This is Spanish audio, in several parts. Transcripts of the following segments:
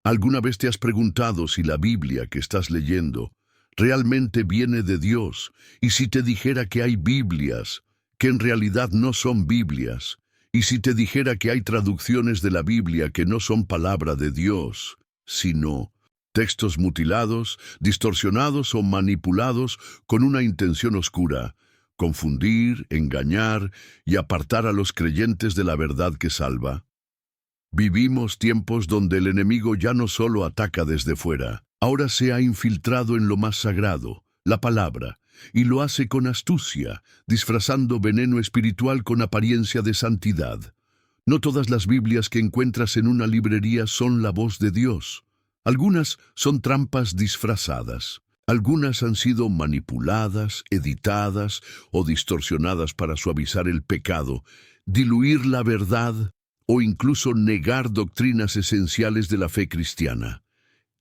¿Alguna vez te has preguntado si la Biblia que estás leyendo realmente viene de Dios? Y si te dijera que hay Biblias que en realidad no son Biblias, y si te dijera que hay traducciones de la Biblia que no son palabra de Dios, sino textos mutilados, distorsionados o manipulados con una intención oscura, confundir, engañar y apartar a los creyentes de la verdad que salva? Vivimos tiempos donde el enemigo ya no solo ataca desde fuera, ahora se ha infiltrado en lo más sagrado, la palabra, y lo hace con astucia, disfrazando veneno espiritual con apariencia de santidad. No todas las Biblias que encuentras en una librería son la voz de Dios. Algunas son trampas disfrazadas. Algunas han sido manipuladas, editadas o distorsionadas para suavizar el pecado, diluir la verdad o incluso negar doctrinas esenciales de la fe cristiana.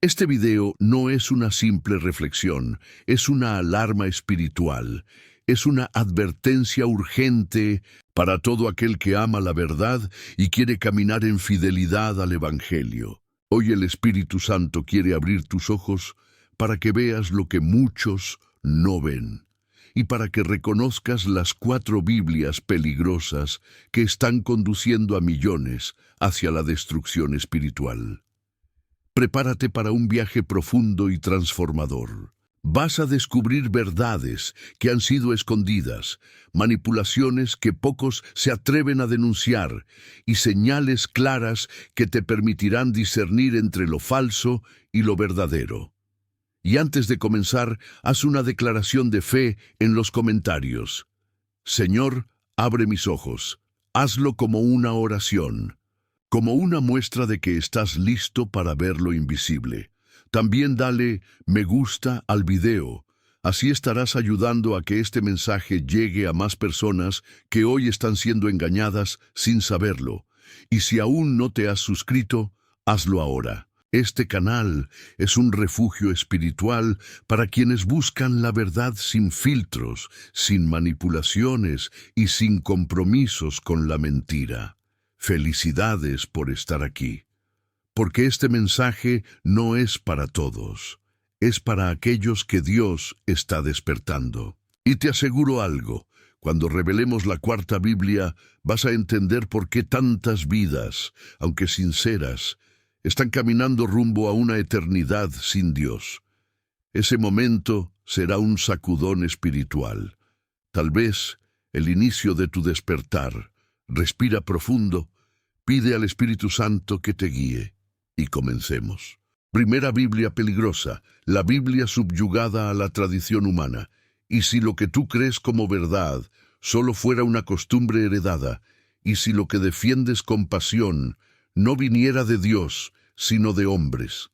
Este video no es una simple reflexión, es una alarma espiritual, es una advertencia urgente para todo aquel que ama la verdad y quiere caminar en fidelidad al Evangelio. Hoy el Espíritu Santo quiere abrir tus ojos para que veas lo que muchos no ven, y para que reconozcas las 4 Biblias peligrosas que están conduciendo a millones hacia la destrucción espiritual. Prepárate para un viaje profundo y transformador. Vas a descubrir verdades que han sido escondidas, manipulaciones que pocos se atreven a denunciar y señales claras que te permitirán discernir entre lo falso y lo verdadero. Y antes de comenzar, haz una declaración de fe en los comentarios. Señor, abre mis ojos. Hazlo como una oración, como una muestra de que estás listo para ver lo invisible. También dale me gusta al video. Así estarás ayudando a que este mensaje llegue a más personas que hoy están siendo engañadas sin saberlo. Y si aún no te has suscrito, hazlo ahora. Este canal es un refugio espiritual para quienes buscan la verdad sin filtros, sin manipulaciones y sin compromisos con la mentira. Felicidades por estar aquí, porque este mensaje no es para todos, es para aquellos que Dios está despertando. Y te aseguro algo, cuando revelemos la 4ª Biblia, vas a entender por qué tantas vidas, aunque sinceras, están caminando rumbo a una eternidad sin Dios. Ese momento será un sacudón espiritual. Tal vez el inicio de tu despertar. Respira profundo, pide al Espíritu Santo que te guíe. Y comencemos. Primera Biblia peligrosa, la Biblia subyugada a la tradición humana. Y si lo que tú crees como verdad solo fuera una costumbre heredada, y si lo que defiendes con pasión no viniera de Dios, sino de hombres.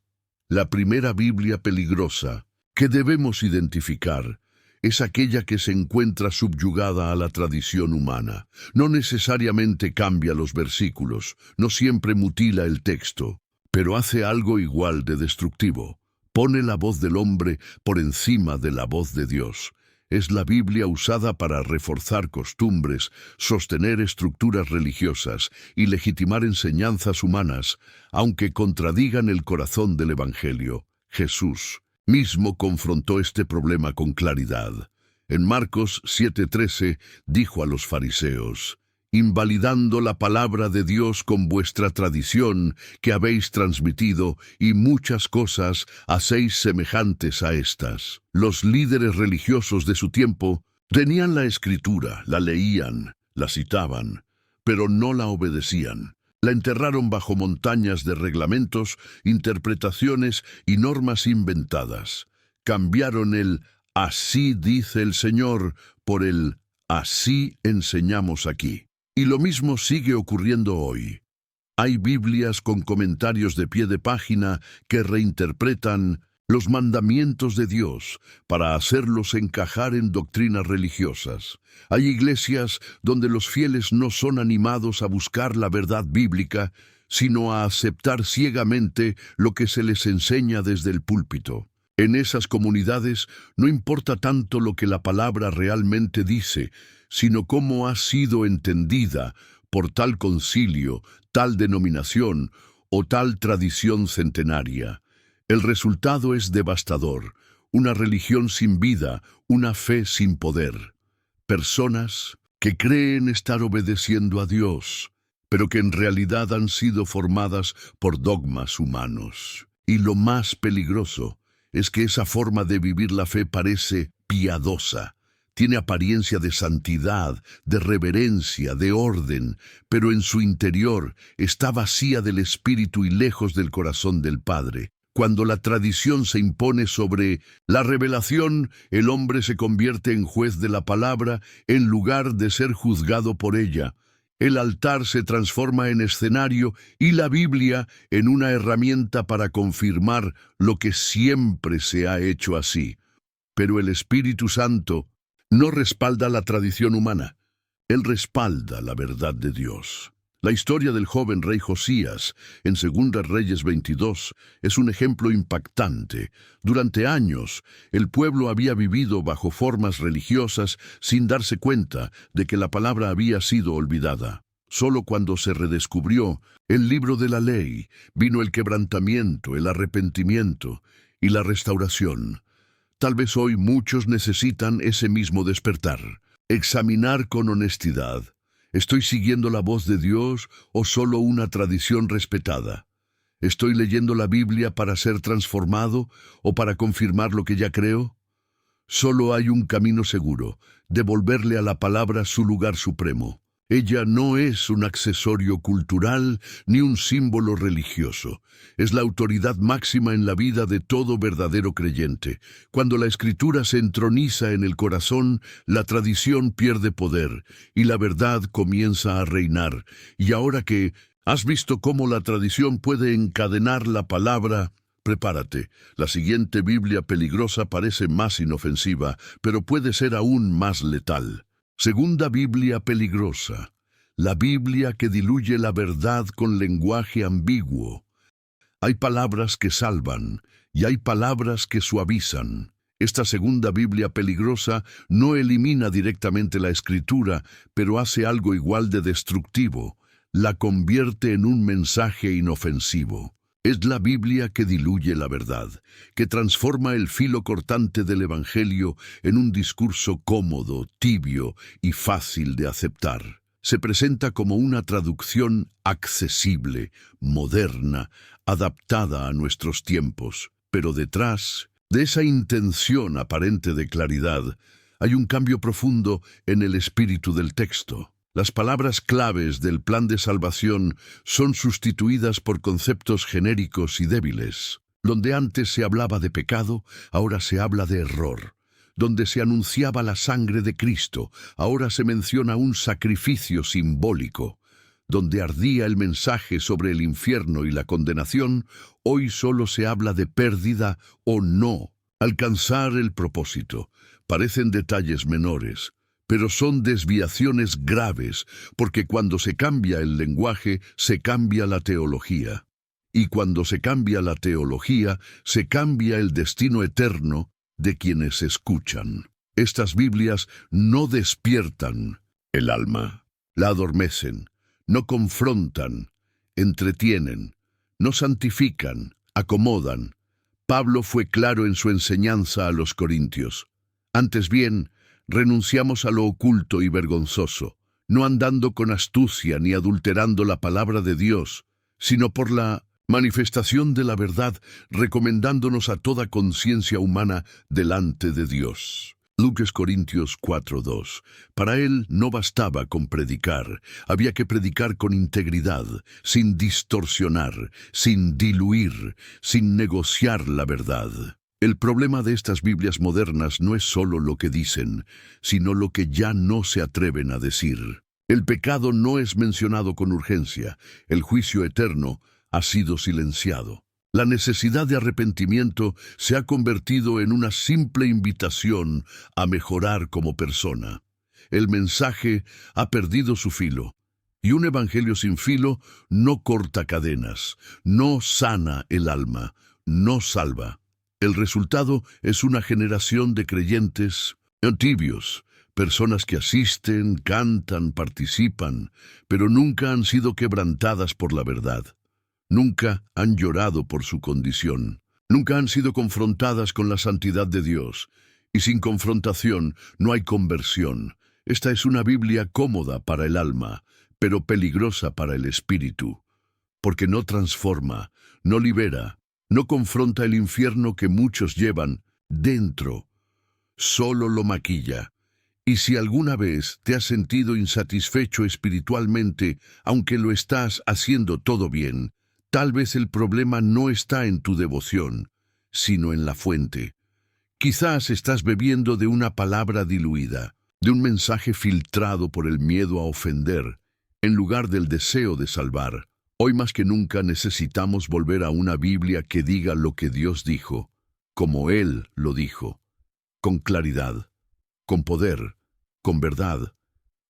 La primera Biblia peligrosa que debemos identificar es aquella que se encuentra subyugada a la tradición humana. No necesariamente cambia los versículos, no siempre mutila el texto, pero hace algo igual de destructivo. Pone la voz del hombre por encima de la voz de Dios. Es la Biblia usada para reforzar costumbres, sostener estructuras religiosas y legitimar enseñanzas humanas, aunque contradigan el corazón del Evangelio. Jesús mismo confrontó este problema con claridad. En Marcos 7:13 dijo a los fariseos: invalidando la palabra de Dios con vuestra tradición que habéis transmitido, y muchas cosas hacéis semejantes a estas. Los líderes religiosos de su tiempo tenían la Escritura, la leían, la citaban, pero no la obedecían. La enterraron bajo montañas de reglamentos, interpretaciones y normas inventadas. Cambiaron el "así dice el Señor" por el "así enseñamos aquí". Y lo mismo sigue ocurriendo hoy. Hay Biblias con comentarios de pie de página que reinterpretan los mandamientos de Dios para hacerlos encajar en doctrinas religiosas. Hay iglesias donde los fieles no son animados a buscar la verdad bíblica, sino a aceptar ciegamente lo que se les enseña desde el púlpito. En esas comunidades no importa tanto lo que la palabra realmente dice, sino cómo ha sido entendida por tal concilio, tal denominación o tal tradición centenaria. El resultado es devastador, una religión sin vida, una fe sin poder. Personas que creen estar obedeciendo a Dios, pero que en realidad han sido formadas por dogmas humanos. Y lo más peligroso es que esa forma de vivir la fe parece piadosa. Tiene apariencia de santidad, de reverencia, de orden, pero en su interior está vacía del Espíritu y lejos del corazón del Padre. Cuando la tradición se impone sobre la revelación, el hombre se convierte en juez de la palabra en lugar de ser juzgado por ella. El altar se transforma en escenario y la Biblia en una herramienta para confirmar lo que siempre se ha hecho así. Pero el Espíritu Santo no respalda la tradición humana. Él respalda la verdad de Dios. La historia del joven rey Josías, en 2 Reyes 22, es un ejemplo impactante. Durante años, el pueblo había vivido bajo formas religiosas sin darse cuenta de que la palabra había sido olvidada. Solo cuando se redescubrió el libro de la ley, vino el quebrantamiento, el arrepentimiento y la restauración. Tal vez hoy muchos necesitan ese mismo despertar. Examinar con honestidad. ¿Estoy siguiendo la voz de Dios o solo una tradición respetada? ¿Estoy leyendo la Biblia para ser transformado o para confirmar lo que ya creo? Solo hay un camino seguro: devolverle a la palabra su lugar supremo. Ella no es un accesorio cultural ni un símbolo religioso. Es la autoridad máxima en la vida de todo verdadero creyente. Cuando la Escritura se entroniza en el corazón, la tradición pierde poder y la verdad comienza a reinar. Y ahora que has visto cómo la tradición puede encadenar la palabra, prepárate. La siguiente Biblia peligrosa parece más inofensiva, pero puede ser aún más letal. Segunda Biblia peligrosa, la Biblia que diluye la verdad con lenguaje ambiguo. Hay palabras que salvan y hay palabras que suavizan. Esta segunda Biblia peligrosa no elimina directamente la Escritura, pero hace algo igual de destructivo: la convierte en un mensaje inofensivo. Es la Biblia que diluye la verdad, que transforma el filo cortante del Evangelio en un discurso cómodo, tibio y fácil de aceptar. Se presenta como una traducción accesible, moderna, adaptada a nuestros tiempos. Pero detrás de esa intención aparente de claridad, hay un cambio profundo en el espíritu del texto. Las palabras claves del plan de salvación son sustituidas por conceptos genéricos y débiles. Donde antes se hablaba de pecado, ahora se habla de error. Donde se anunciaba la sangre de Cristo, ahora se menciona un sacrificio simbólico. Donde ardía el mensaje sobre el infierno y la condenación, hoy solo se habla de pérdida o no. Alcanzar el propósito. Parecen detalles menores, pero son desviaciones graves, porque cuando se cambia el lenguaje, se cambia la teología. Y cuando se cambia la teología, se cambia el destino eterno de quienes escuchan. Estas Biblias no despiertan el alma, la adormecen, no confrontan, entretienen, no santifican, acomodan. Pablo fue claro en su enseñanza a los corintios. Antes bien, renunciamos a lo oculto y vergonzoso, no andando con astucia ni adulterando la palabra de Dios, sino por la manifestación de la verdad, recomendándonos a toda conciencia humana delante de Dios. Lucas Corintios 4:2. Para él no bastaba con predicar, había que predicar con integridad, sin distorsionar, sin diluir, sin negociar la verdad. El problema de estas Biblias modernas no es solo lo que dicen, sino lo que ya no se atreven a decir. El pecado no es mencionado con urgencia, el juicio eterno ha sido silenciado. La necesidad de arrepentimiento se ha convertido en una simple invitación a mejorar como persona. El mensaje ha perdido su filo, y un evangelio sin filo no corta cadenas, no sana el alma, no salva. El resultado es una generación de creyentes tibios, personas que asisten, cantan, participan, pero nunca han sido quebrantadas por la verdad. Nunca han llorado por su condición. Nunca han sido confrontadas con la santidad de Dios. Y sin confrontación no hay conversión. Esta es una Biblia cómoda para el alma, pero peligrosa para el espíritu, porque no transforma, no libera, no confronta el infierno que muchos llevan dentro, solo lo maquilla. Y si alguna vez te has sentido insatisfecho espiritualmente, aunque lo estás haciendo todo bien, tal vez el problema no está en tu devoción, sino en la fuente. Quizás estás bebiendo de una palabra diluida, de un mensaje filtrado por el miedo a ofender, en lugar del deseo de salvar. Hoy más que nunca necesitamos volver a una Biblia que diga lo que Dios dijo, como Él lo dijo, con claridad, con poder, con verdad,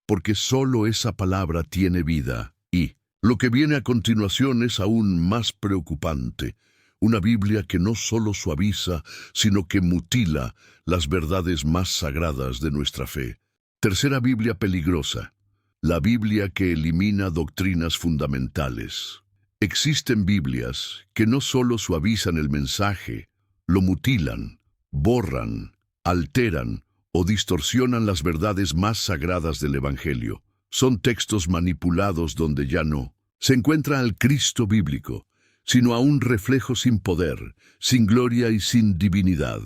porque solo esa palabra tiene vida. Y lo que viene a continuación es aún más preocupante. Una Biblia que no solo suaviza, sino que mutila las verdades más sagradas de nuestra fe. Tercera Biblia peligrosa. La Biblia que elimina doctrinas fundamentales. Existen Biblias que no solo suavizan el mensaje, lo mutilan, borran, alteran o distorsionan las verdades más sagradas del Evangelio. Son textos manipulados donde ya no se encuentra al Cristo bíblico, sino a un reflejo sin poder, sin gloria y sin divinidad.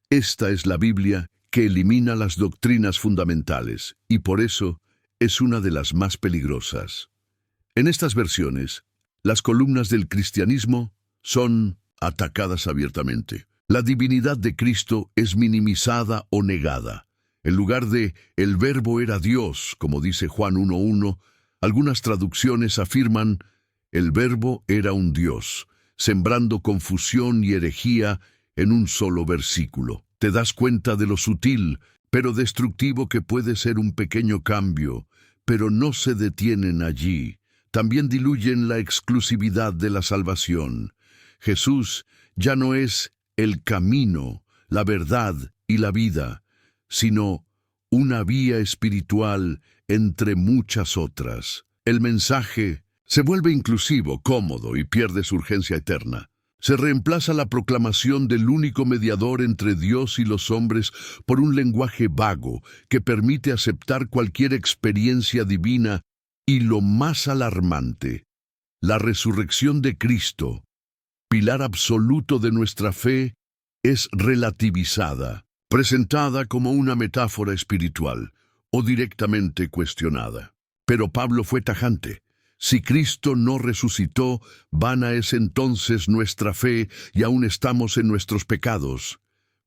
Esta es la Biblia que elimina las doctrinas fundamentales y por eso es una de las más peligrosas. En estas versiones, las columnas del cristianismo son atacadas abiertamente. La divinidad de Cristo es minimizada o negada. En lugar de «el verbo era Dios», como dice Juan 1:1, algunas traducciones afirman «el verbo era un Dios», sembrando confusión y herejía en un solo versículo. Te das cuenta de lo sutil, pero destructivo que puede ser un pequeño cambio, pero no se detienen allí. También diluyen la exclusividad de la salvación. Jesús ya no es el camino, la verdad y la vida, sino una vía espiritual entre muchas otras. El mensaje se vuelve inclusivo, cómodo y pierde su urgencia eterna. Se reemplaza la proclamación del único mediador entre Dios y los hombres por un lenguaje vago que permite aceptar cualquier experiencia divina y lo más alarmante, la resurrección de Cristo, pilar absoluto de nuestra fe, es relativizada, presentada como una metáfora espiritual o directamente cuestionada. Pero Pablo fue tajante. Si Cristo no resucitó, vana es entonces nuestra fe y aún estamos en nuestros pecados.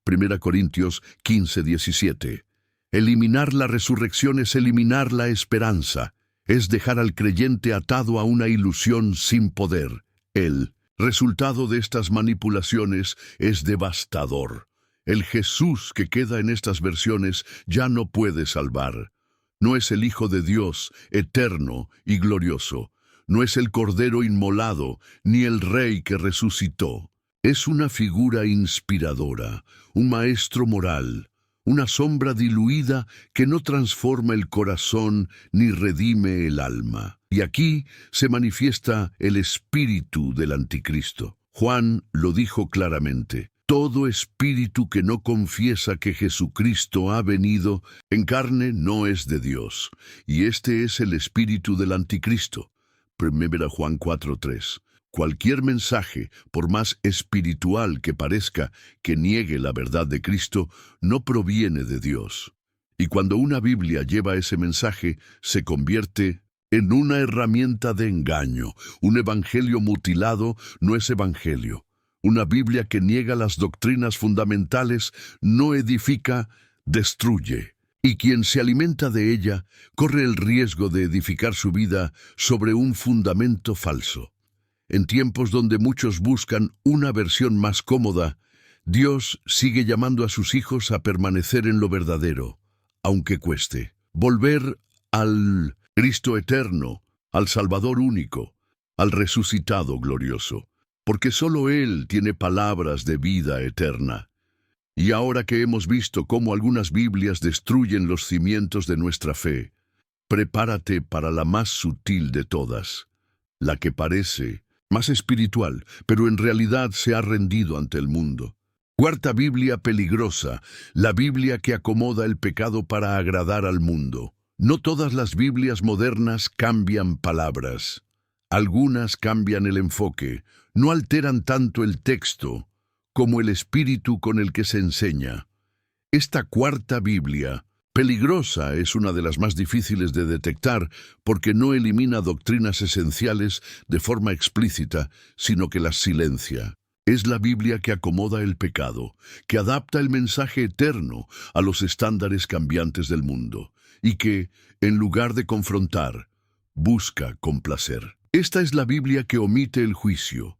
1 Corintios 15:17. Eliminar la resurrección es eliminar la esperanza, es dejar al creyente atado a una ilusión sin poder. El resultado de estas manipulaciones es devastador. El Jesús que queda en estas versiones ya no puede salvar. No es el Hijo de Dios, eterno y glorioso. No es el Cordero inmolado, ni el Rey que resucitó. Es una figura inspiradora, un maestro moral, una sombra diluida que no transforma el corazón ni redime el alma. Y aquí se manifiesta el espíritu del anticristo. Juan lo dijo claramente. Todo espíritu que no confiesa que Jesucristo ha venido en carne no es de Dios, y este es el espíritu del anticristo. 1 Juan 4:3. Cualquier mensaje, por más espiritual que parezca, que niegue la verdad de Cristo, no proviene de Dios. Y cuando una Biblia lleva ese mensaje, se convierte en una herramienta de engaño. Un evangelio mutilado no es evangelio. Una Biblia que niega las doctrinas fundamentales no edifica, destruye. Y quien se alimenta de ella corre el riesgo de edificar su vida sobre un fundamento falso. En tiempos donde muchos buscan una versión más cómoda, Dios sigue llamando a sus hijos a permanecer en lo verdadero, aunque cueste. Volver al Cristo eterno, al Salvador único, al resucitado glorioso. Porque solo Él tiene palabras de vida eterna. Y ahora que hemos visto cómo algunas Biblias destruyen los cimientos de nuestra fe, prepárate para la más sutil de todas, la que parece más espiritual, pero en realidad se ha rendido ante el mundo. Cuarta Biblia peligrosa, la Biblia que acomoda el pecado para agradar al mundo. No todas las Biblias modernas cambian palabras. Algunas cambian el enfoque, no alteran tanto el texto como el espíritu con el que se enseña. Esta cuarta Biblia peligrosa es una de las más difíciles de detectar porque no elimina doctrinas esenciales de forma explícita, sino que las silencia. Es la Biblia que acomoda el pecado, que adapta el mensaje eterno a los estándares cambiantes del mundo y que, en lugar de confrontar, busca complacer. Esta es la Biblia que omite el juicio,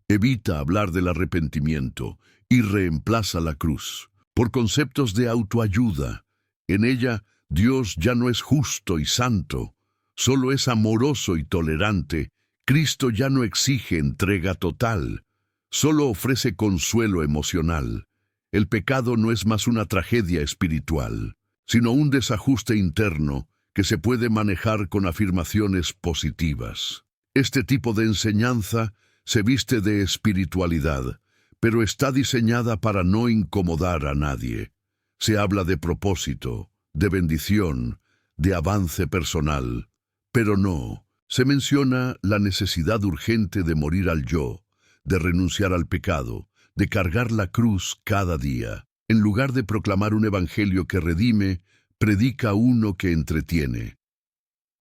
evita hablar del arrepentimiento y reemplaza la cruz por conceptos de autoayuda. En ella, Dios ya no es justo y santo, solo es amoroso y tolerante. Cristo ya no exige entrega total, solo ofrece consuelo emocional. El pecado no es más una tragedia espiritual, sino un desajuste interno que se puede manejar con afirmaciones positivas. Este tipo de enseñanza se viste de espiritualidad, pero está diseñada para no incomodar a nadie. Se habla de propósito, de bendición, de avance personal, pero no. Se menciona la necesidad urgente de morir al yo, de renunciar al pecado, de cargar la cruz cada día. En lugar de proclamar un evangelio que redime, predica uno que entretiene.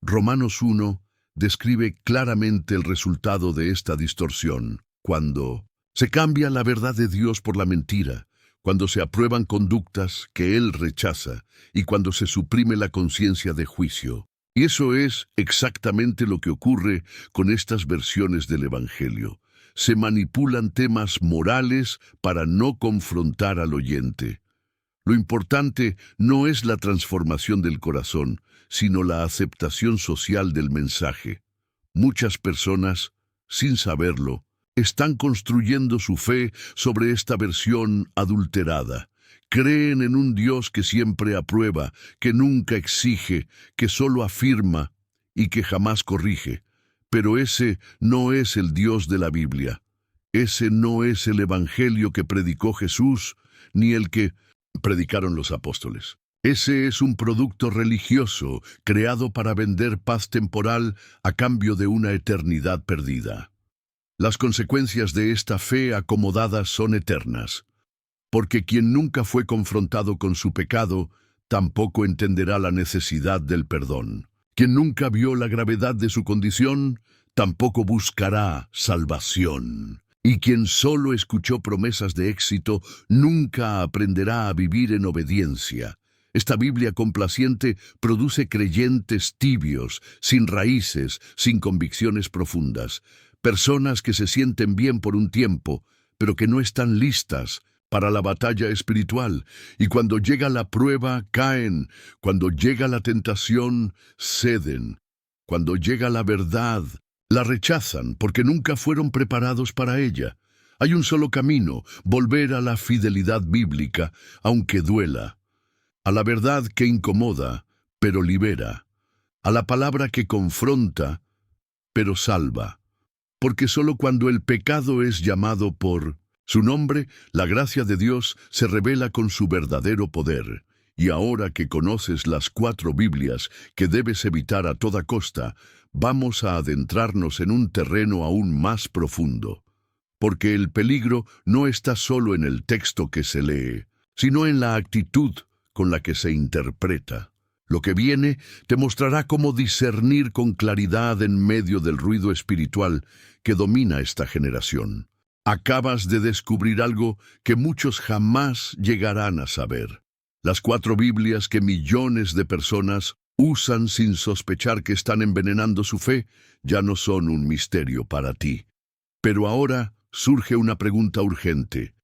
Romanos 1 describe claramente el resultado de esta distorsión, cuando se cambia la verdad de Dios por la mentira, cuando se aprueban conductas que Él rechaza y cuando se suprime la conciencia de juicio. Y eso es exactamente lo que ocurre con estas versiones del Evangelio. Se manipulan temas morales para no confrontar al oyente. Lo importante no es la transformación del corazón, sino la aceptación social del mensaje. Muchas personas, sin saberlo, están construyendo su fe sobre esta versión adulterada. Creen en un Dios que siempre aprueba, que nunca exige, que solo afirma y que jamás corrige. Pero ese no es el Dios de la Biblia. Ese no es el Evangelio que predicó Jesús, ni el que predicaron los apóstoles. Ese es un producto religioso creado para vender paz temporal a cambio de una eternidad perdida. Las consecuencias de esta fe acomodada son eternas, porque quien nunca fue confrontado con su pecado, tampoco entenderá la necesidad del perdón. Quien nunca vio la gravedad de su condición, tampoco buscará salvación. Y quien solo escuchó promesas de éxito, nunca aprenderá a vivir en obediencia. Esta Biblia complaciente produce creyentes tibios, sin raíces, sin convicciones profundas. Personas que se sienten bien por un tiempo, pero que no están listas para la batalla espiritual. Y cuando llega la prueba, caen. Cuando llega la tentación, ceden. Cuando llega la verdad, la rechazan porque nunca fueron preparados para ella. Hay un solo camino, volver a la fidelidad bíblica, aunque duela. A la verdad que incomoda, pero libera. A la palabra que confronta, pero salva. Porque solo cuando el pecado es llamado por su nombre, la gracia de Dios se revela con su verdadero poder. Y ahora que conoces las 4 Biblias que debes evitar a toda costa, vamos a adentrarnos en un terreno aún más profundo. Porque el peligro no está solo en el texto que se lee, sino en la actitud con la que se interpreta. Lo que viene te mostrará cómo discernir con claridad en medio del ruido espiritual que domina esta generación. Acabas de descubrir algo que muchos jamás llegarán a saber. Las 4 Biblias que millones de personas usan sin sospechar que están envenenando su fe ya no son un misterio para ti. Pero ahora surge una pregunta urgente.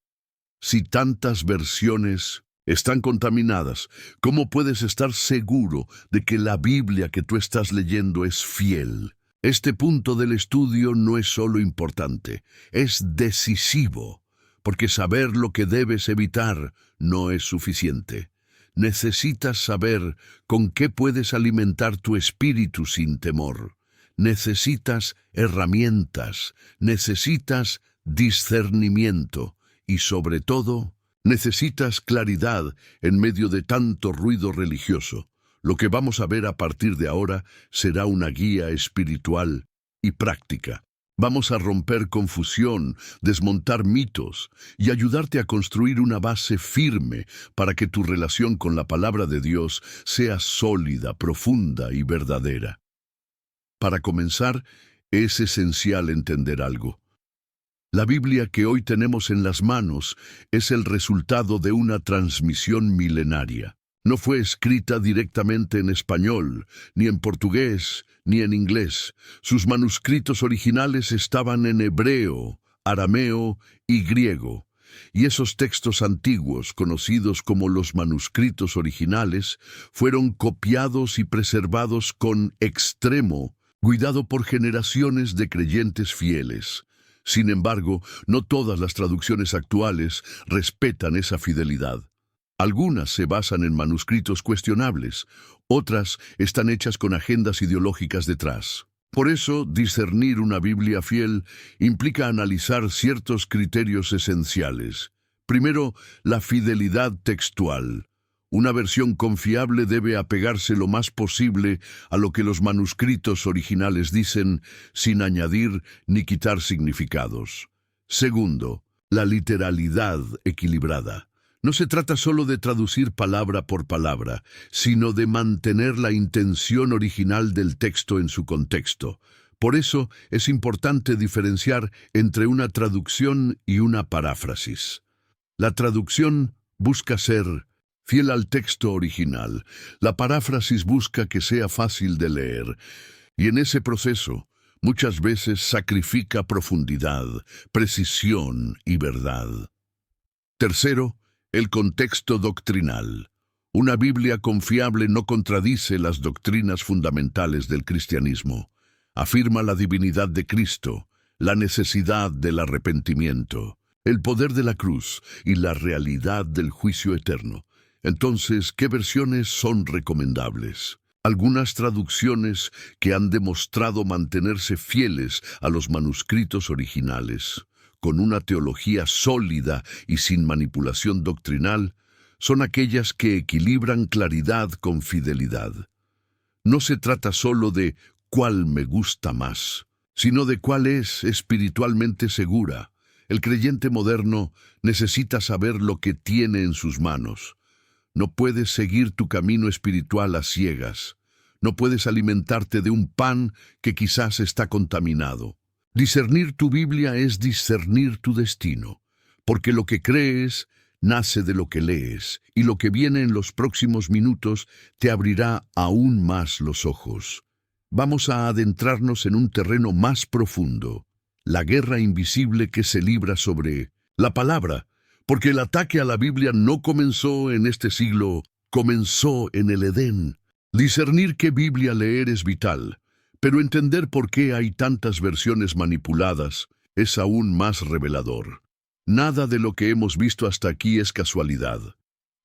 Si tantas versiones están contaminadas, ¿cómo puedes estar seguro de que la Biblia que tú estás leyendo es fiel? Este punto del estudio no es solo importante, es decisivo, porque saber lo que debes evitar no es suficiente. Necesitas saber con qué puedes alimentar tu espíritu sin temor. necesitas herramientas, necesitas discernimiento y, sobre todo, necesitas claridad en medio de tanto ruido religioso. Lo que vamos a ver a partir de ahora será una guía espiritual y práctica. Vamos a romper confusión, desmontar mitos y ayudarte a construir una base firme para que tu relación con la palabra de Dios sea sólida, profunda y verdadera. Para comenzar, es esencial entender algo. La Biblia que hoy tenemos en las manos es el resultado de una transmisión milenaria. No fue escrita directamente en español, ni en portugués, ni en inglés. Sus manuscritos originales estaban en hebreo, arameo y griego. Y esos textos antiguos, conocidos como los manuscritos originales, fueron copiados y preservados con extremo cuidado por generaciones de creyentes fieles. Sin embargo, no todas las traducciones actuales respetan esa fidelidad. Algunas se basan en manuscritos cuestionables, otras están hechas con agendas ideológicas detrás. Por eso, discernir una Biblia fiel implica analizar ciertos criterios esenciales. Primero, la fidelidad textual. Una versión confiable debe apegarse lo más posible a lo que los manuscritos originales dicen, sin añadir ni quitar significados. Segundo, la literalidad equilibrada. No se trata solo de traducir palabra por palabra, sino de mantener la intención original del texto en su contexto. Por eso es importante diferenciar entre una traducción y una paráfrasis. La traducción busca ser fiel al texto original. La paráfrasis busca que sea fácil de leer. Y en ese proceso, muchas veces sacrifica profundidad, precisión y verdad. Tercero, el contexto doctrinal. Una Biblia confiable no contradice las doctrinas fundamentales del cristianismo. Afirma la divinidad de Cristo, la necesidad del arrepentimiento, el poder de la cruz y la realidad del juicio eterno. Entonces, ¿qué versiones son recomendables? Algunas traducciones que han demostrado mantenerse fieles a los manuscritos originales, con una teología sólida y sin manipulación doctrinal, son aquellas que equilibran claridad con fidelidad. No se trata solo de cuál me gusta más, sino de cuál es espiritualmente segura. El creyente moderno necesita saber lo que tiene en sus manos. No puedes seguir tu camino espiritual a ciegas. No puedes alimentarte de un pan que quizás está contaminado. Discernir tu Biblia es discernir tu destino, porque lo que crees nace de lo que lees, y lo que viene en los próximos minutos te abrirá aún más los ojos. Vamos a adentrarnos en un terreno más profundo, la guerra invisible que se libra sobre la palabra, porque el ataque a la Biblia no comenzó en este siglo, comenzó en el Edén. Discernir qué Biblia leer es vital, pero entender por qué hay tantas versiones manipuladas es aún más revelador. Nada de lo que hemos visto hasta aquí es casualidad.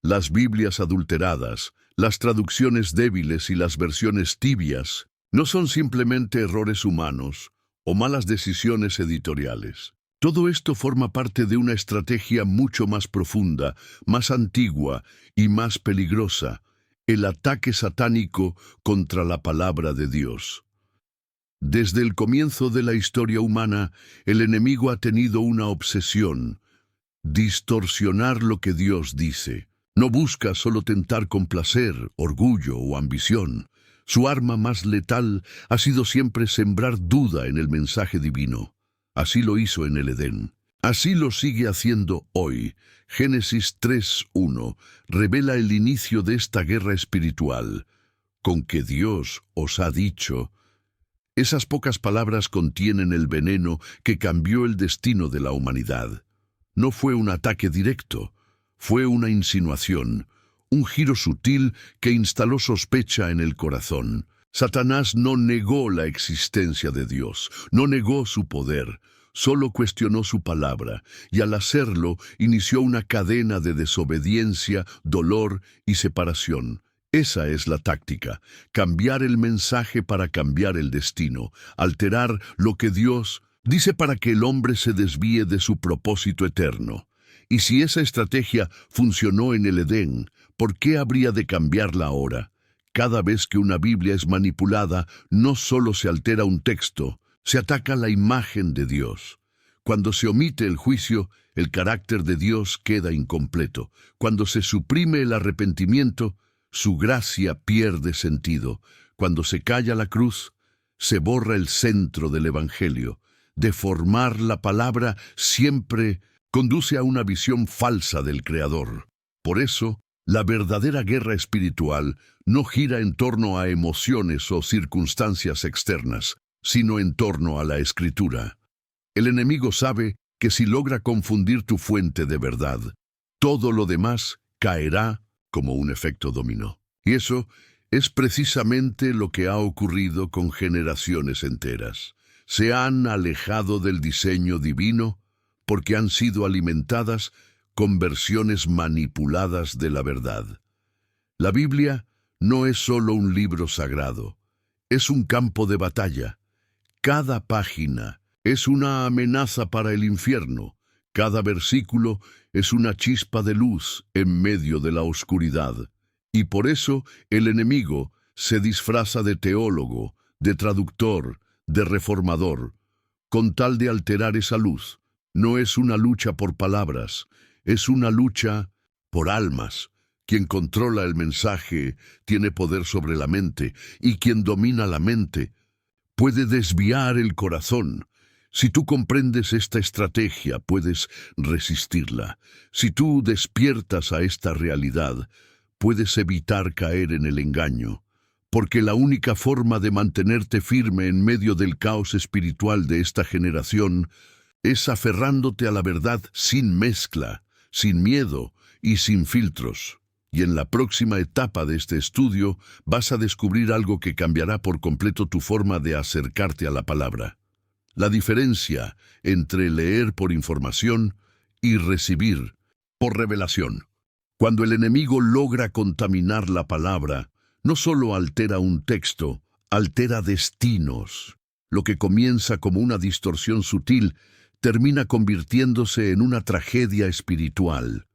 Las Biblias adulteradas, las traducciones débiles y las versiones tibias no son simplemente errores humanos o malas decisiones editoriales. Todo esto forma parte de una estrategia mucho más profunda, más antigua y más peligrosa, el ataque satánico contra la palabra de Dios. Desde el comienzo de la historia humana, el enemigo ha tenido una obsesión: distorsionar lo que Dios dice. No busca solo tentar con placer, orgullo o ambición. Su arma más letal ha sido siempre sembrar duda en el mensaje divino. Así lo hizo en el Edén. Así lo sigue haciendo hoy. Génesis 3:1 revela el inicio de esta guerra espiritual. Con que Dios os ha dicho. Esas pocas palabras contienen el veneno que cambió el destino de la humanidad. No fue un ataque directo, fue una insinuación, un giro sutil que instaló sospecha en el corazón. Satanás no negó la existencia de Dios, no negó su poder, solo cuestionó su palabra, y al hacerlo inició una cadena de desobediencia, dolor y separación. Esa es la táctica, cambiar el mensaje para cambiar el destino, alterar lo que Dios dice para que el hombre se desvíe de su propósito eterno. Y si esa estrategia funcionó en el Edén, ¿por qué habría de cambiarla ahora? Cada vez que una Biblia es manipulada, no solo se altera un texto, se ataca la imagen de Dios. Cuando se omite el juicio, el carácter de Dios queda incompleto. Cuando se suprime el arrepentimiento, su gracia pierde sentido. Cuando se calla la cruz, se borra el centro del Evangelio. Deformar la palabra siempre conduce a una visión falsa del Creador. Por eso, la verdadera guerra espiritual no gira en torno a emociones o circunstancias externas, sino en torno a la Escritura. El enemigo sabe que si logra confundir tu fuente de verdad, todo lo demás caerá como un efecto dominó. Y eso es precisamente lo que ha ocurrido con generaciones enteras. Se han alejado del diseño divino porque han sido alimentadas con versiones manipuladas de la verdad. La Biblia no es solo un libro sagrado, es un campo de batalla. Cada página es una amenaza para el infierno. Cada versículo es una chispa de luz en medio de la oscuridad. Y por eso el enemigo se disfraza de teólogo, de traductor, de reformador, con tal de alterar esa luz. No es una lucha por palabras, es una lucha por almas. Quien controla el mensaje tiene poder sobre la mente, y quien domina la mente puede desviar el corazón. Si tú comprendes esta estrategia, puedes resistirla. Si tú despiertas a esta realidad, puedes evitar caer en el engaño, porque la única forma de mantenerte firme en medio del caos espiritual de esta generación es aferrándote a la verdad sin mezcla, sin miedo y sin filtros. Y en la próxima etapa de este estudio vas a descubrir algo que cambiará por completo tu forma de acercarte a la palabra. La diferencia entre leer por información y recibir por revelación. Cuando el enemigo logra contaminar la palabra, no solo altera un texto, altera destinos. Lo que comienza como una distorsión sutil termina convirtiéndose en una tragedia espiritual.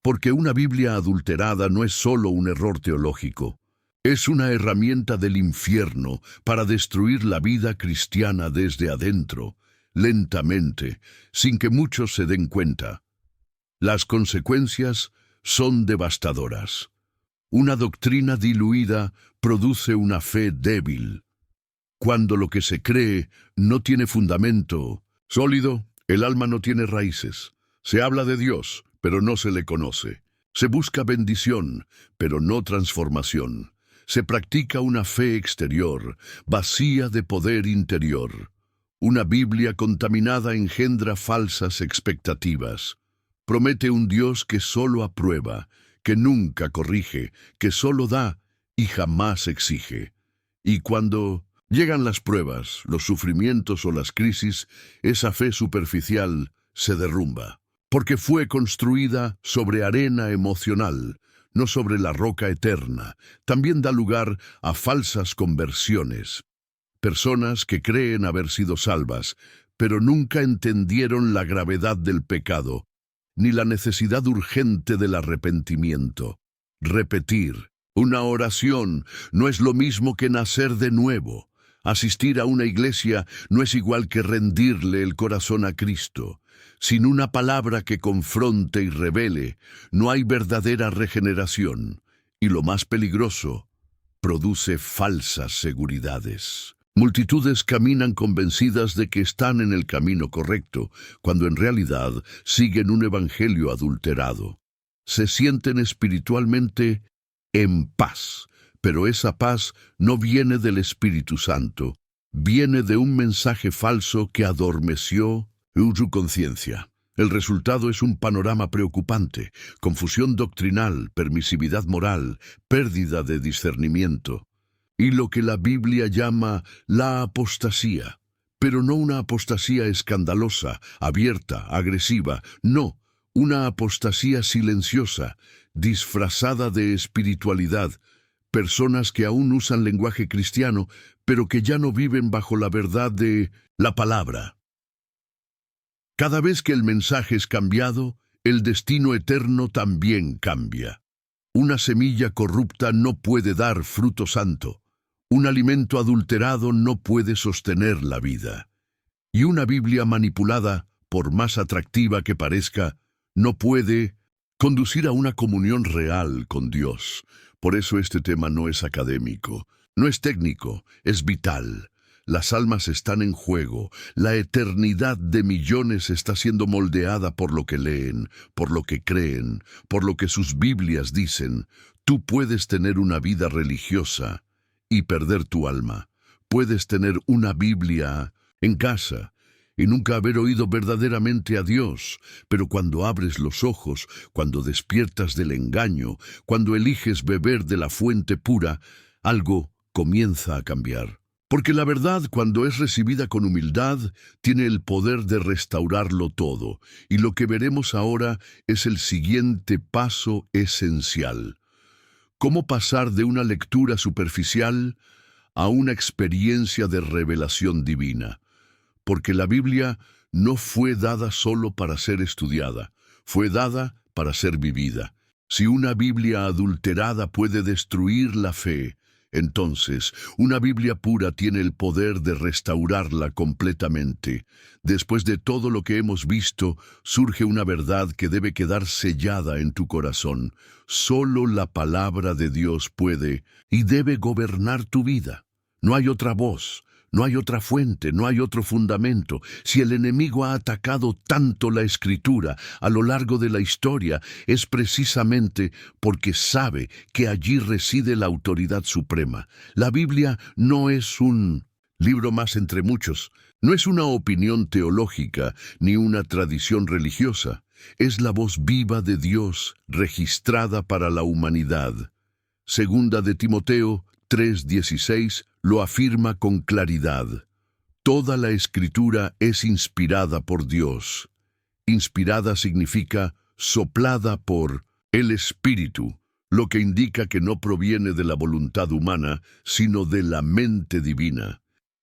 Porque una Biblia adulterada no es solo un error teológico. Es una herramienta del infierno para destruir la vida cristiana desde adentro, lentamente, sin que muchos se den cuenta. Las consecuencias son devastadoras. Una doctrina diluida produce una fe débil. Cuando lo que se cree no tiene fundamento sólido, el alma no tiene raíces. Se habla de Dios, pero no se le conoce. Se busca bendición, pero no transformación. Se practica una fe exterior, vacía de poder interior. Una Biblia contaminada engendra falsas expectativas. Promete un Dios que solo aprueba, que nunca corrige, que solo da y jamás exige. Y cuando llegan las pruebas, los sufrimientos o las crisis, esa fe superficial se derrumba, porque fue construida sobre arena emocional, no sobre la roca eterna. También da lugar a falsas conversiones. Personas que creen haber sido salvas, pero nunca entendieron la gravedad del pecado, ni la necesidad urgente del arrepentimiento. Repetir una oración no es lo mismo que nacer de nuevo. Asistir a una iglesia no es igual que rendirle el corazón a Cristo. Sin una palabra que confronte y revele, no hay verdadera regeneración. Y lo más peligroso, produce falsas seguridades. Multitudes caminan convencidas de que están en el camino correcto, cuando en realidad siguen un evangelio adulterado. Se sienten espiritualmente en paz, pero esa paz no viene del Espíritu Santo, viene de un mensaje falso que adormeció su conciencia. El resultado es un panorama preocupante: confusión doctrinal, permisividad moral, pérdida de discernimiento. Y lo que la Biblia llama la apostasía. Pero no una apostasía escandalosa, abierta, agresiva, no, una apostasía silenciosa, disfrazada de espiritualidad, personas que aún usan lenguaje cristiano, pero que ya no viven bajo la verdad de la palabra. Cada vez que el mensaje es cambiado, el destino eterno también cambia. Una semilla corrupta no puede dar fruto santo. Un alimento adulterado no puede sostener la vida. Y una Biblia manipulada, por más atractiva que parezca, no puede conducir a una comunión real con Dios. Por eso este tema no es académico, no es técnico, es vital. Las almas están en juego, la eternidad de millones está siendo moldeada por lo que leen, por lo que creen, por lo que sus Biblias dicen. Tú puedes tener una vida religiosa y perder tu alma. Puedes tener una Biblia en casa y nunca haber oído verdaderamente a Dios, pero cuando abres los ojos, cuando despiertas del engaño, cuando eliges beber de la fuente pura, algo comienza a cambiar. Porque la verdad, cuando es recibida con humildad, tiene el poder de restaurarlo todo, y lo que veremos ahora es el siguiente paso esencial. ¿Cómo pasar de una lectura superficial a una experiencia de revelación divina? Porque la Biblia no fue dada solo para ser estudiada, fue dada para ser vivida. Si una Biblia adulterada puede destruir la fe, entonces una Biblia pura tiene el poder de restaurarla completamente. Después de todo lo que hemos visto, surge una verdad que debe quedar sellada en tu corazón. Solo la palabra de Dios puede y debe gobernar tu vida. No hay otra voz. No hay otra fuente, no hay otro fundamento. Si el enemigo ha atacado tanto la Escritura a lo largo de la historia, es precisamente porque sabe que allí reside la autoridad suprema. La Biblia no es un libro más entre muchos, no es una opinión teológica ni una tradición religiosa. Es la voz viva de Dios registrada para la humanidad. Segunda de Timoteo 3:16 lo afirma con claridad. Toda la Escritura es inspirada por Dios. Inspirada significa soplada por el Espíritu, lo que indica que no proviene de la voluntad humana, sino de la mente divina.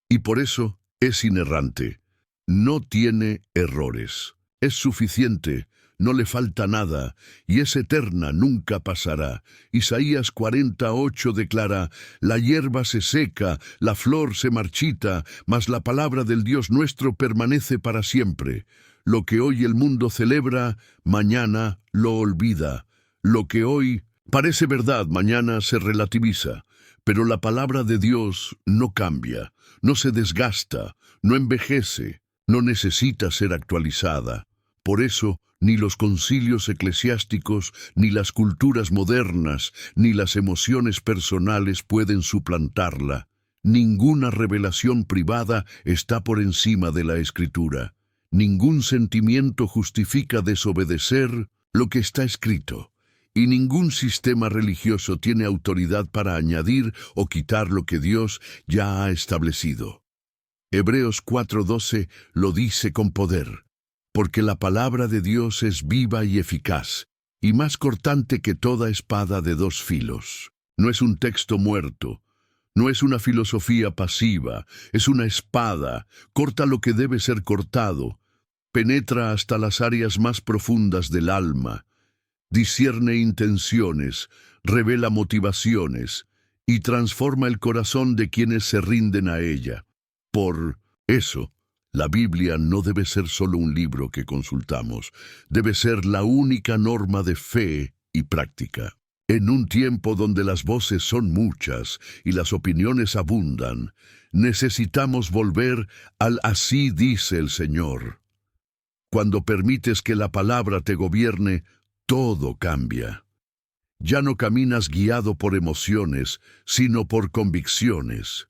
Y por eso es inerrante. No tiene errores. Es suficiente. No le falta nada, y es eterna, nunca pasará. Isaías 48 declara, la hierba se seca, la flor se marchita, mas la palabra del Dios nuestro permanece para siempre. Lo que hoy el mundo celebra, mañana lo olvida. Lo que hoy parece verdad, mañana se relativiza. Pero la palabra de Dios no cambia, no se desgasta, no envejece, no necesita ser actualizada. Por eso, ni los concilios eclesiásticos, ni las culturas modernas, ni las emociones personales pueden suplantarla. Ninguna revelación privada está por encima de la Escritura. Ningún sentimiento justifica desobedecer lo que está escrito. Y ningún sistema religioso tiene autoridad para añadir o quitar lo que Dios ya ha establecido. Hebreos 4:12 lo dice con poder. Porque la palabra de Dios es viva y eficaz, y más cortante que toda espada de dos filos. No es un texto muerto, no es una filosofía pasiva, es una espada, corta lo que debe ser cortado, penetra hasta las áreas más profundas del alma, discierne intenciones, revela motivaciones, y transforma el corazón de quienes se rinden a ella. Por eso, la Biblia no debe ser solo un libro que consultamos, debe ser la única norma de fe y práctica. En un tiempo donde las voces son muchas y las opiniones abundan, necesitamos volver al así dice el Señor. Cuando permites que la palabra te gobierne, todo cambia. Ya no caminas guiado por emociones, sino por convicciones.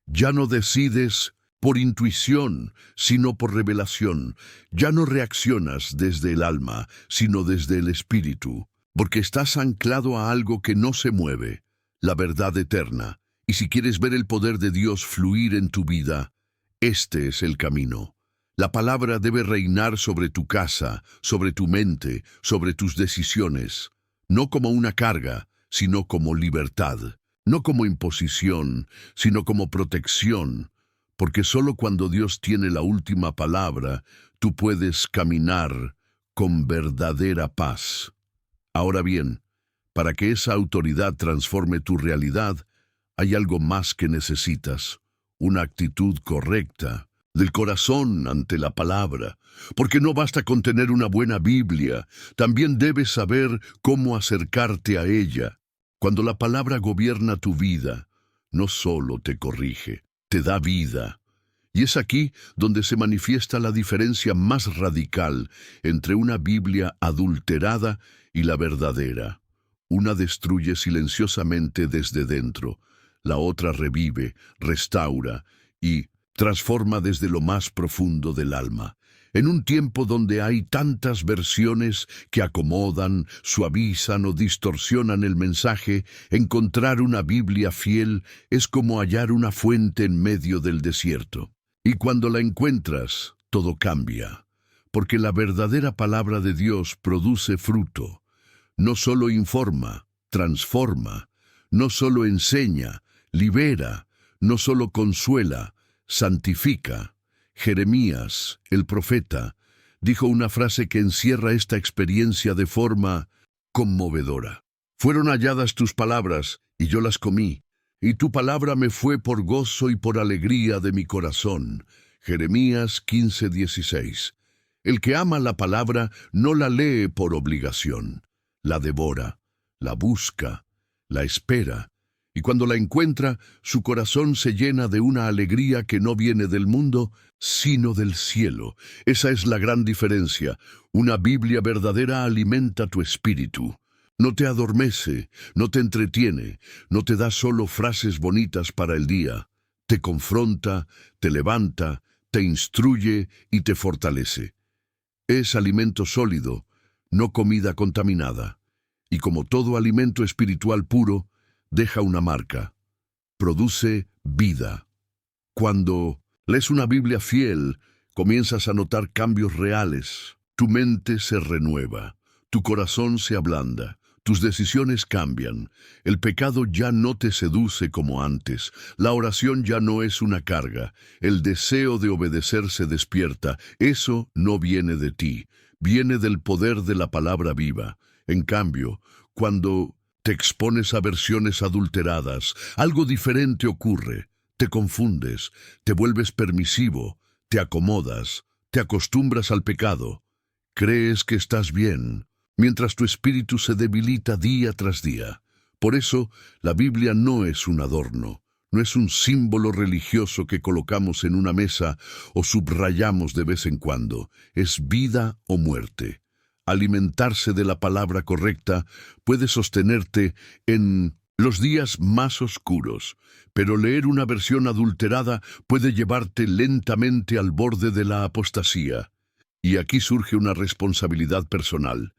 Ya no decides por intuición, sino por revelación. Ya no reaccionas desde el alma, sino desde el espíritu, porque estás anclado a algo que no se mueve, la verdad eterna. Y si quieres ver el poder de Dios fluir en tu vida, este es el camino. La palabra debe reinar sobre tu casa, sobre tu mente, sobre tus decisiones, no como una carga, sino como libertad. no como imposición, sino como protección, porque solo cuando Dios tiene la última palabra, tú puedes caminar con verdadera paz. Ahora bien, para que esa autoridad transforme tu realidad, hay algo más que necesitas, una actitud correcta del corazón ante la palabra, porque no basta con tener una buena Biblia, también debes saber cómo acercarte a ella. Cuando la palabra gobierna tu vida, no solo te corrige, te da vida. Y es aquí donde se manifiesta la diferencia más radical entre una Biblia adulterada y la verdadera. Una destruye silenciosamente desde dentro, la otra revive, restaura y transforma desde lo más profundo del alma. En un tiempo donde hay tantas versiones que acomodan, suavizan o distorsionan el mensaje, encontrar una Biblia fiel es como hallar una fuente en medio del desierto. Y cuando la encuentras, todo cambia, porque la verdadera palabra de Dios produce fruto. No solo informa, transforma, no solo enseña, libera, no solo consuela, santifica. Jeremías, el profeta, dijo una frase que encierra esta experiencia de forma conmovedora. Fueron halladas tus palabras, y yo las comí, y tu palabra me fue por gozo y por alegría de mi corazón. Jeremías 15:16. El que ama la palabra no la lee por obligación, la devora, la busca, la espera, y cuando la encuentra, su corazón se llena de una alegría que no viene del mundo, sino del cielo. Esa es la gran diferencia. Una Biblia verdadera alimenta tu espíritu. No te adormece, no te entretiene, no te da solo frases bonitas para el día. Te confronta, te levanta, te instruye y te fortalece. Es alimento sólido, no comida contaminada. Y como todo alimento espiritual puro, deja una marca. Produce vida. Cuando lees una Biblia fiel, comienzas a notar cambios reales. Tu mente se renueva, tu corazón se ablanda, tus decisiones cambian. El pecado ya no te seduce como antes, la oración ya no es una carga, el deseo de obedecer se despierta. Eso no viene de ti, viene del poder de la palabra viva. En cambio, cuando te expones a versiones adulteradas, algo diferente ocurre. Te confundes, te vuelves permisivo, te acomodas, te acostumbras al pecado. Crees que estás bien, mientras tu espíritu se debilita día tras día. Por eso, la Biblia no es un adorno, no es un símbolo religioso que colocamos en una mesa o subrayamos de vez en cuando. Es vida o muerte. Alimentarse de la palabra correcta puede sostenerte en los días más oscuros, pero leer una versión adulterada puede llevarte lentamente al borde de la apostasía. Y aquí surge una responsabilidad personal.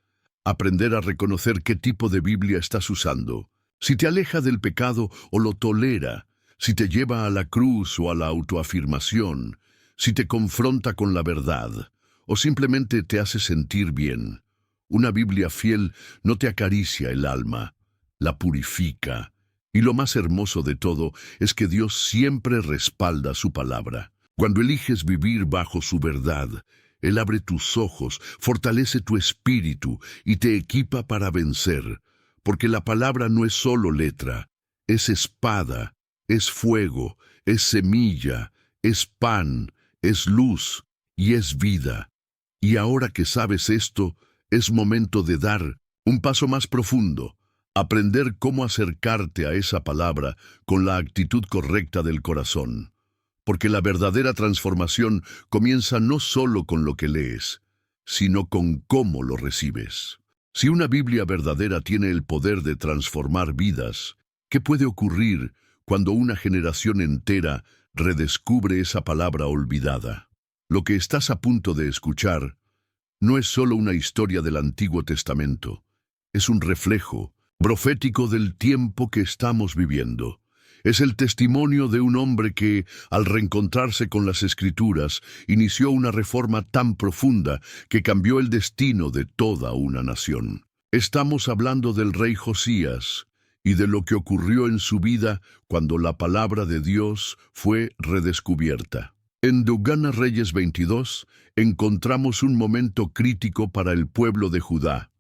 Aprender a reconocer qué tipo de Biblia estás usando. Si te aleja del pecado o lo tolera, si te lleva a la cruz o a la autoafirmación, si te confronta con la verdad, o simplemente te hace sentir bien. Una Biblia fiel no te acaricia el alma, la purifica. Y lo más hermoso de todo es que Dios siempre respalda su palabra. Cuando eliges vivir bajo su verdad, Él abre tus ojos, fortalece tu espíritu y te equipa para vencer, porque la palabra no es solo letra, es espada, es fuego, es semilla, es pan, es luz y es vida. Y ahora que sabes esto, es momento de dar un paso más profundo, aprender cómo acercarte a esa palabra con la actitud correcta del corazón. Porque la verdadera transformación comienza no solo con lo que lees, sino con cómo lo recibes. Si una Biblia verdadera tiene el poder de transformar vidas, ¿qué puede ocurrir cuando una generación entera redescubre esa palabra olvidada? Lo que estás a punto de escuchar no es solo una historia del Antiguo Testamento, es un reflejo profético del tiempo que estamos viviendo. Es el testimonio de un hombre que, al reencontrarse con las Escrituras, inició una reforma tan profunda que cambió el destino de toda una nación. Estamos hablando del rey Josías, y de lo que ocurrió en su vida cuando la palabra de Dios fue redescubierta. En Dugana Reyes 22 encontramos un momento crítico para el pueblo de Judá.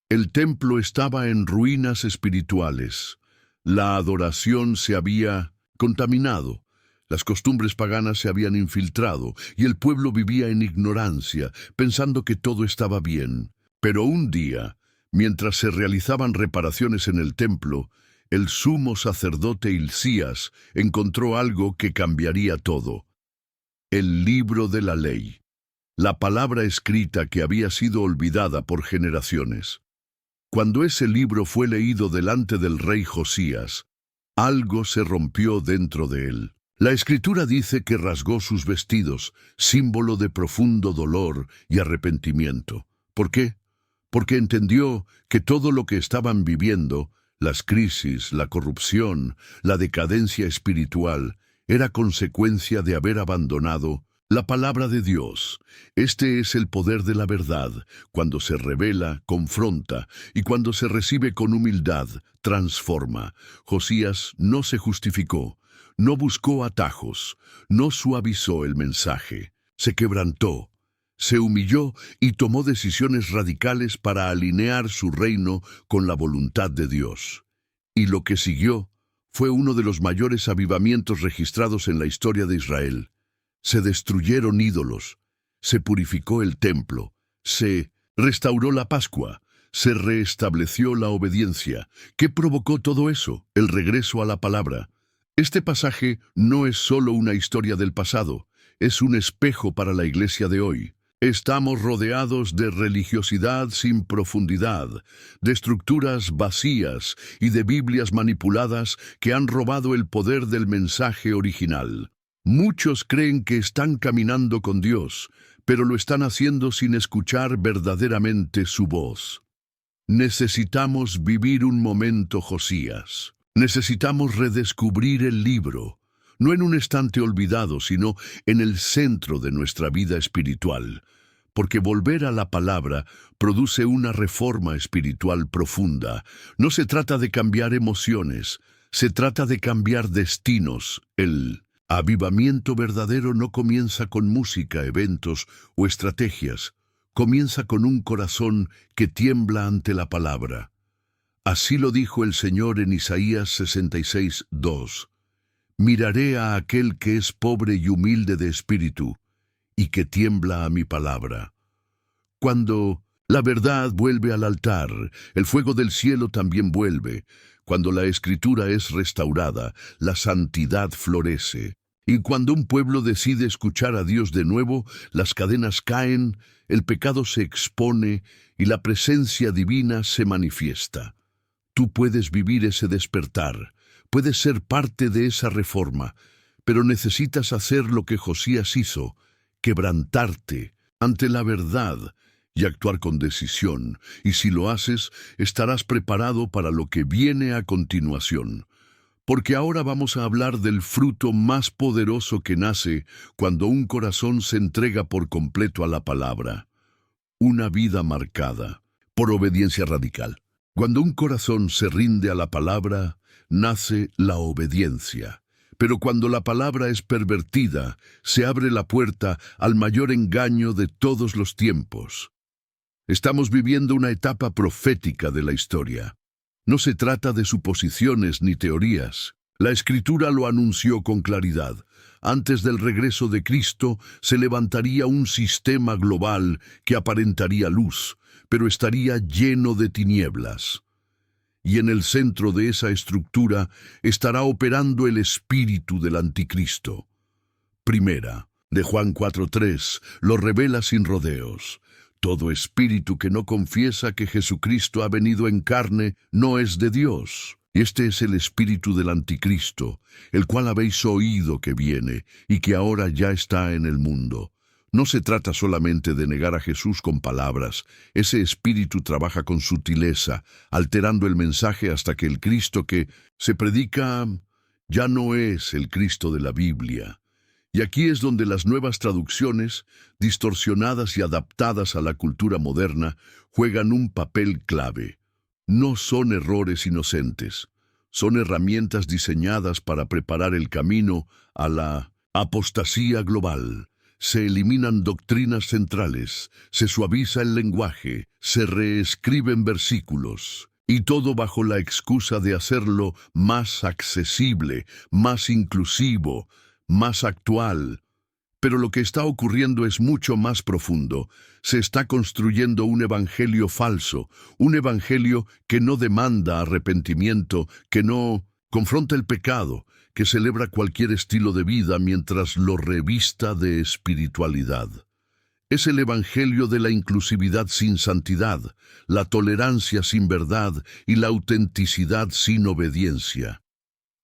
El templo estaba en ruinas espirituales. La adoración se había contaminado. Las costumbres paganas se habían infiltrado y el pueblo vivía en ignorancia, pensando que todo estaba bien. Pero un día, mientras se realizaban reparaciones en el templo, el sumo sacerdote Hilcías encontró algo que cambiaría todo: el libro de la ley, la palabra escrita que había sido olvidada por generaciones. Cuando ese libro fue leído delante del rey Josías, algo se rompió dentro de él. La Escritura dice que rasgó sus vestidos, símbolo de profundo dolor y arrepentimiento. ¿Por qué? Porque entendió que todo lo que estaban viviendo, las crisis, la corrupción, la decadencia espiritual, era consecuencia de haber abandonado la palabra de Dios. Este es el poder de la verdad. Cuando se revela, confronta, y cuando se recibe con humildad, transforma. Josías no se justificó, no buscó atajos, no suavizó el mensaje, se quebrantó, se humilló y tomó decisiones radicales para alinear su reino con la voluntad de Dios. Y lo que siguió fue uno de los mayores avivamientos registrados en la historia de Israel. Se destruyeron ídolos, se purificó el templo, se restauró la Pascua, se reestableció la obediencia. ¿Qué provocó todo eso? El regreso a la palabra. Este pasaje no es solo una historia del pasado, es un espejo para la iglesia de hoy. Estamos rodeados de religiosidad sin profundidad, de estructuras vacías y de Biblias manipuladas que han robado el poder del mensaje original. Muchos creen que están caminando con Dios, pero lo están haciendo sin escuchar verdaderamente su voz. Necesitamos vivir un momento Josías. Necesitamos redescubrir el libro, no en un estante olvidado, sino en el centro de nuestra vida espiritual, porque volver a la palabra produce una reforma espiritual profunda. No se trata de cambiar emociones, se trata de cambiar destinos. El avivamiento verdadero no comienza con música, eventos o estrategias, comienza con un corazón que tiembla ante la palabra. Así lo dijo el Señor en Isaías 66:2. Miraré a aquel que es pobre y humilde de espíritu, y que tiembla a mi palabra. Cuando la verdad vuelve al altar, el fuego del cielo también vuelve. Cuando la Escritura es restaurada, la santidad florece. Y cuando un pueblo decide escuchar a Dios de nuevo, las cadenas caen, el pecado se expone y la presencia divina se manifiesta. Tú puedes vivir ese despertar, puedes ser parte de esa reforma, pero necesitas hacer lo que Josías hizo: quebrantarte ante la verdad y actuar con decisión. Y si lo haces, estarás preparado para lo que viene a continuación. Porque ahora vamos a hablar del fruto más poderoso que nace cuando un corazón se entrega por completo a la palabra. Una vida marcada por obediencia radical. Cuando un corazón se rinde a la palabra, nace la obediencia. Pero cuando la palabra es pervertida, se abre la puerta al mayor engaño de todos los tiempos. Estamos viviendo una etapa profética de la historia. No se trata de suposiciones ni teorías. La Escritura lo anunció con claridad. Antes del regreso de Cristo se levantaría un sistema global que aparentaría luz, pero estaría lleno de tinieblas. Y en el centro de esa estructura estará operando el espíritu del anticristo. Primera, de Juan 4:3, lo revela sin rodeos. Todo espíritu que no confiesa que Jesucristo ha venido en carne no es de Dios. Este es el espíritu del anticristo, el cual habéis oído que viene y que ahora ya está en el mundo. No se trata solamente de negar a Jesús con palabras. Ese espíritu trabaja con sutileza, alterando el mensaje hasta que el Cristo que se predica ya no es el Cristo de la Biblia. Y aquí es donde las nuevas traducciones, distorsionadas y adaptadas a la cultura moderna, juegan un papel clave. No son errores inocentes, son herramientas diseñadas para preparar el camino a la apostasía global. Se eliminan doctrinas centrales, se suaviza el lenguaje, se reescriben versículos, y todo bajo la excusa de hacerlo más accesible, más inclusivo, más actual. Pero lo que está ocurriendo es mucho más profundo. Se está construyendo un evangelio falso, un evangelio que no demanda arrepentimiento, que no confronta el pecado, que celebra cualquier estilo de vida mientras lo revista de espiritualidad. Es el evangelio de la inclusividad sin santidad, la tolerancia sin verdad y la autenticidad sin obediencia.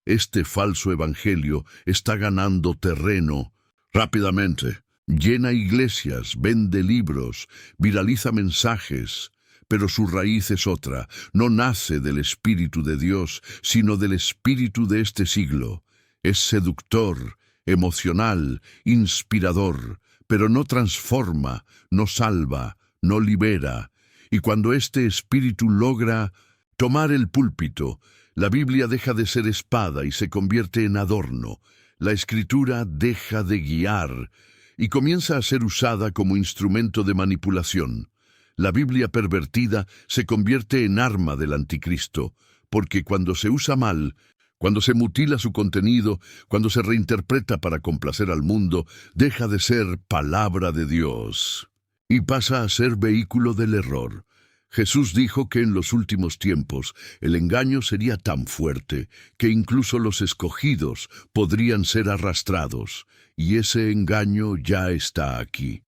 Este falso evangelio está ganando terreno rápidamente. Llena iglesias, vende libros, viraliza mensajes, pero su raíz es otra. No nace del Espíritu de Dios, sino del espíritu de este siglo. Es seductor, emocional, inspirador, pero no transforma, no salva, no libera. Y cuando este espíritu logra tomar el púlpito, la Biblia deja de ser espada y se convierte en adorno. La Escritura deja de guiar y comienza a ser usada como instrumento de manipulación. La Biblia pervertida se convierte en arma del anticristo, porque cuando se usa mal, cuando se mutila su contenido, cuando se reinterpreta para complacer al mundo, deja de ser palabra de Dios y pasa a ser vehículo del error. Jesús dijo que en los últimos tiempos el engaño sería tan fuerte que incluso los escogidos podrían ser arrastrados, y ese engaño ya está aquí.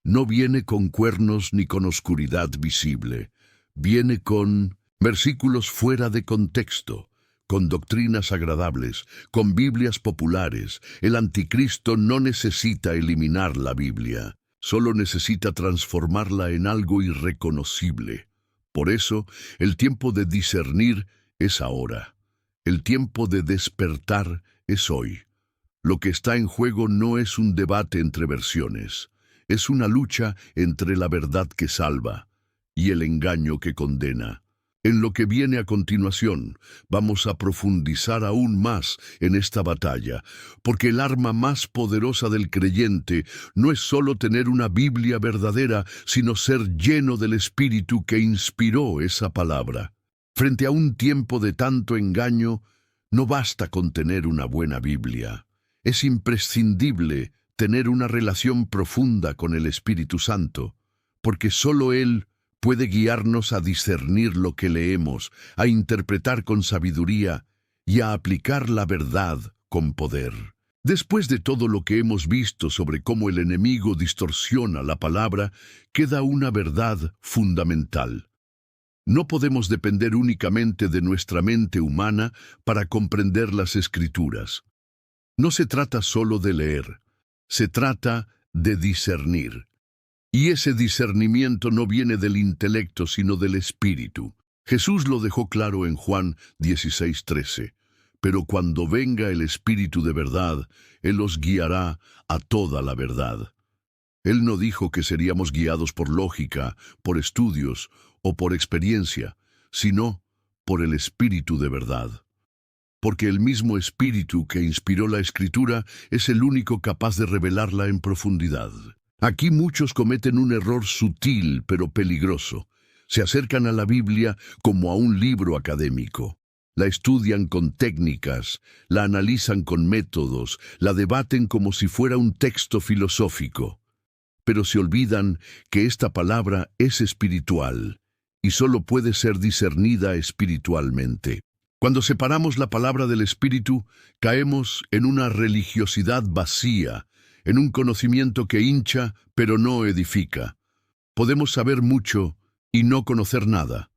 No viene con cuernos ni con oscuridad visible, viene con versículos fuera de contexto, con doctrinas agradables, con Biblias populares. El anticristo no necesita eliminar la Biblia, solo necesita transformarla en algo irreconocible. Por eso, el tiempo de discernir es ahora. El tiempo de despertar es hoy. Lo que está en juego no es un debate entre versiones. Es una lucha entre la verdad que salva y el engaño que condena. En lo que viene a continuación, vamos a profundizar aún más en esta batalla, porque el arma más poderosa del creyente no es solo tener una Biblia verdadera, sino ser lleno del Espíritu que inspiró esa palabra. Frente a un tiempo de tanto engaño, no basta con tener una buena Biblia. Es imprescindible tener una relación profunda con el Espíritu Santo, porque solo Él puede guiarnos a discernir lo que leemos, a interpretar con sabiduría y a aplicar la verdad con poder. Después de todo lo que hemos visto sobre cómo el enemigo distorsiona la palabra, queda una verdad fundamental. No podemos depender únicamente de nuestra mente humana para comprender las Escrituras. No se trata solo de leer, se trata de discernir. Y ese discernimiento no viene del intelecto, sino del Espíritu. Jesús lo dejó claro en Juan 16:13. Pero cuando venga el Espíritu de verdad, Él os guiará a toda la verdad. Él no dijo que seríamos guiados por lógica, por estudios o por experiencia, sino por el Espíritu de verdad. Porque el mismo Espíritu que inspiró la Escritura es el único capaz de revelarla en profundidad. Aquí muchos cometen un error sutil pero peligroso. Se acercan a la Biblia como a un libro académico. La estudian con técnicas, la analizan con métodos, la debaten como si fuera un texto filosófico. Pero se olvidan que esta palabra es espiritual y solo puede ser discernida espiritualmente. Cuando separamos la palabra del Espíritu, caemos en una religiosidad vacía, en un conocimiento que hincha, pero no edifica. Podemos saber mucho y no conocer nada.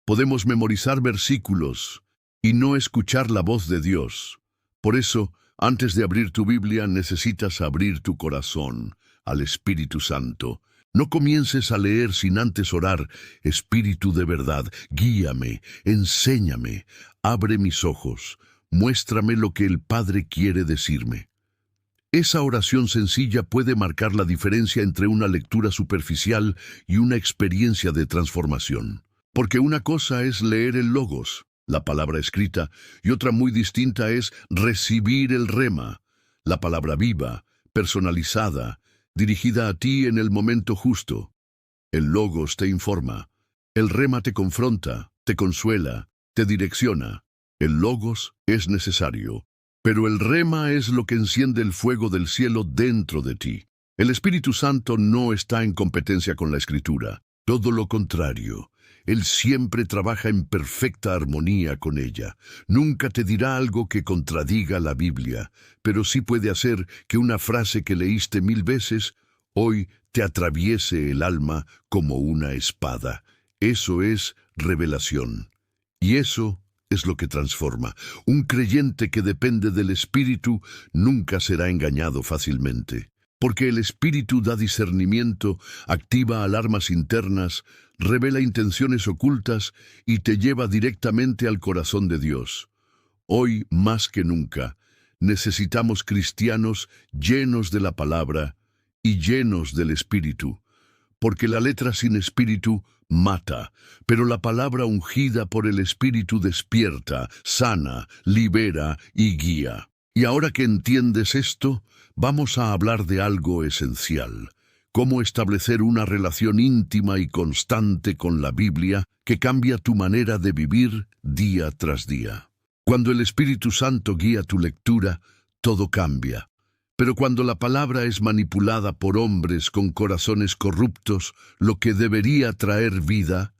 Podemos memorizar versículos y no escuchar la voz de Dios. Por eso, antes de abrir tu Biblia, necesitas abrir tu corazón al Espíritu Santo. No comiences a leer sin antes orar: Espíritu de verdad, guíame, enséñame, abre mis ojos, muéstrame lo que el Padre quiere decirme. Esa oración sencilla puede marcar la diferencia entre una lectura superficial y una experiencia de transformación. Porque una cosa es leer el logos, la palabra escrita, y otra muy distinta es recibir el rema, la palabra viva, personalizada, dirigida a ti en el momento justo. El logos te informa, el rema te confronta, te consuela, te direcciona. El logos es necesario, pero el rema es lo que enciende el fuego del cielo dentro de ti. El Espíritu Santo no está en competencia con la Escritura, todo lo contrario. Él siempre trabaja en perfecta armonía con ella. Nunca te dirá algo que contradiga la Biblia, pero sí puede hacer que una frase que leíste 1000 veces, hoy te atraviese el alma como una espada. Eso es revelación. Y eso es lo que transforma. Un creyente que depende del Espíritu nunca será engañado fácilmente. Porque el Espíritu da discernimiento, activa alarmas internas, revela intenciones ocultas y te lleva directamente al corazón de Dios. Hoy, más que nunca, necesitamos cristianos llenos de la palabra y llenos del Espíritu, porque la letra sin Espíritu mata, pero la palabra ungida por el Espíritu despierta, sana, libera y guía. Y ahora que entiendes esto, vamos a hablar de algo esencial: cómo establecer una relación íntima y constante con la Biblia que cambia tu manera de vivir día tras día. Cuando el Espíritu Santo guía tu lectura, todo cambia. Pero cuando la palabra es manipulada por hombres con corazones corruptos, lo que debería traer vida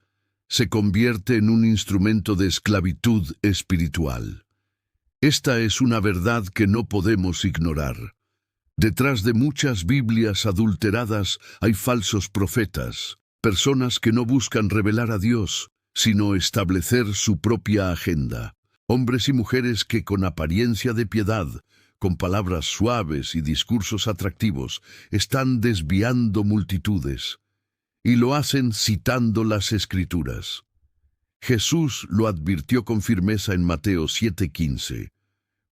se convierte en un instrumento de esclavitud espiritual. Esta es una verdad que no podemos ignorar. Detrás de muchas Biblias adulteradas hay falsos profetas, personas que no buscan revelar a Dios, sino establecer su propia agenda. Hombres y mujeres que con apariencia de piedad, con palabras suaves y discursos atractivos, están desviando multitudes, y lo hacen citando las Escrituras. Jesús lo advirtió con firmeza en Mateo 7:15.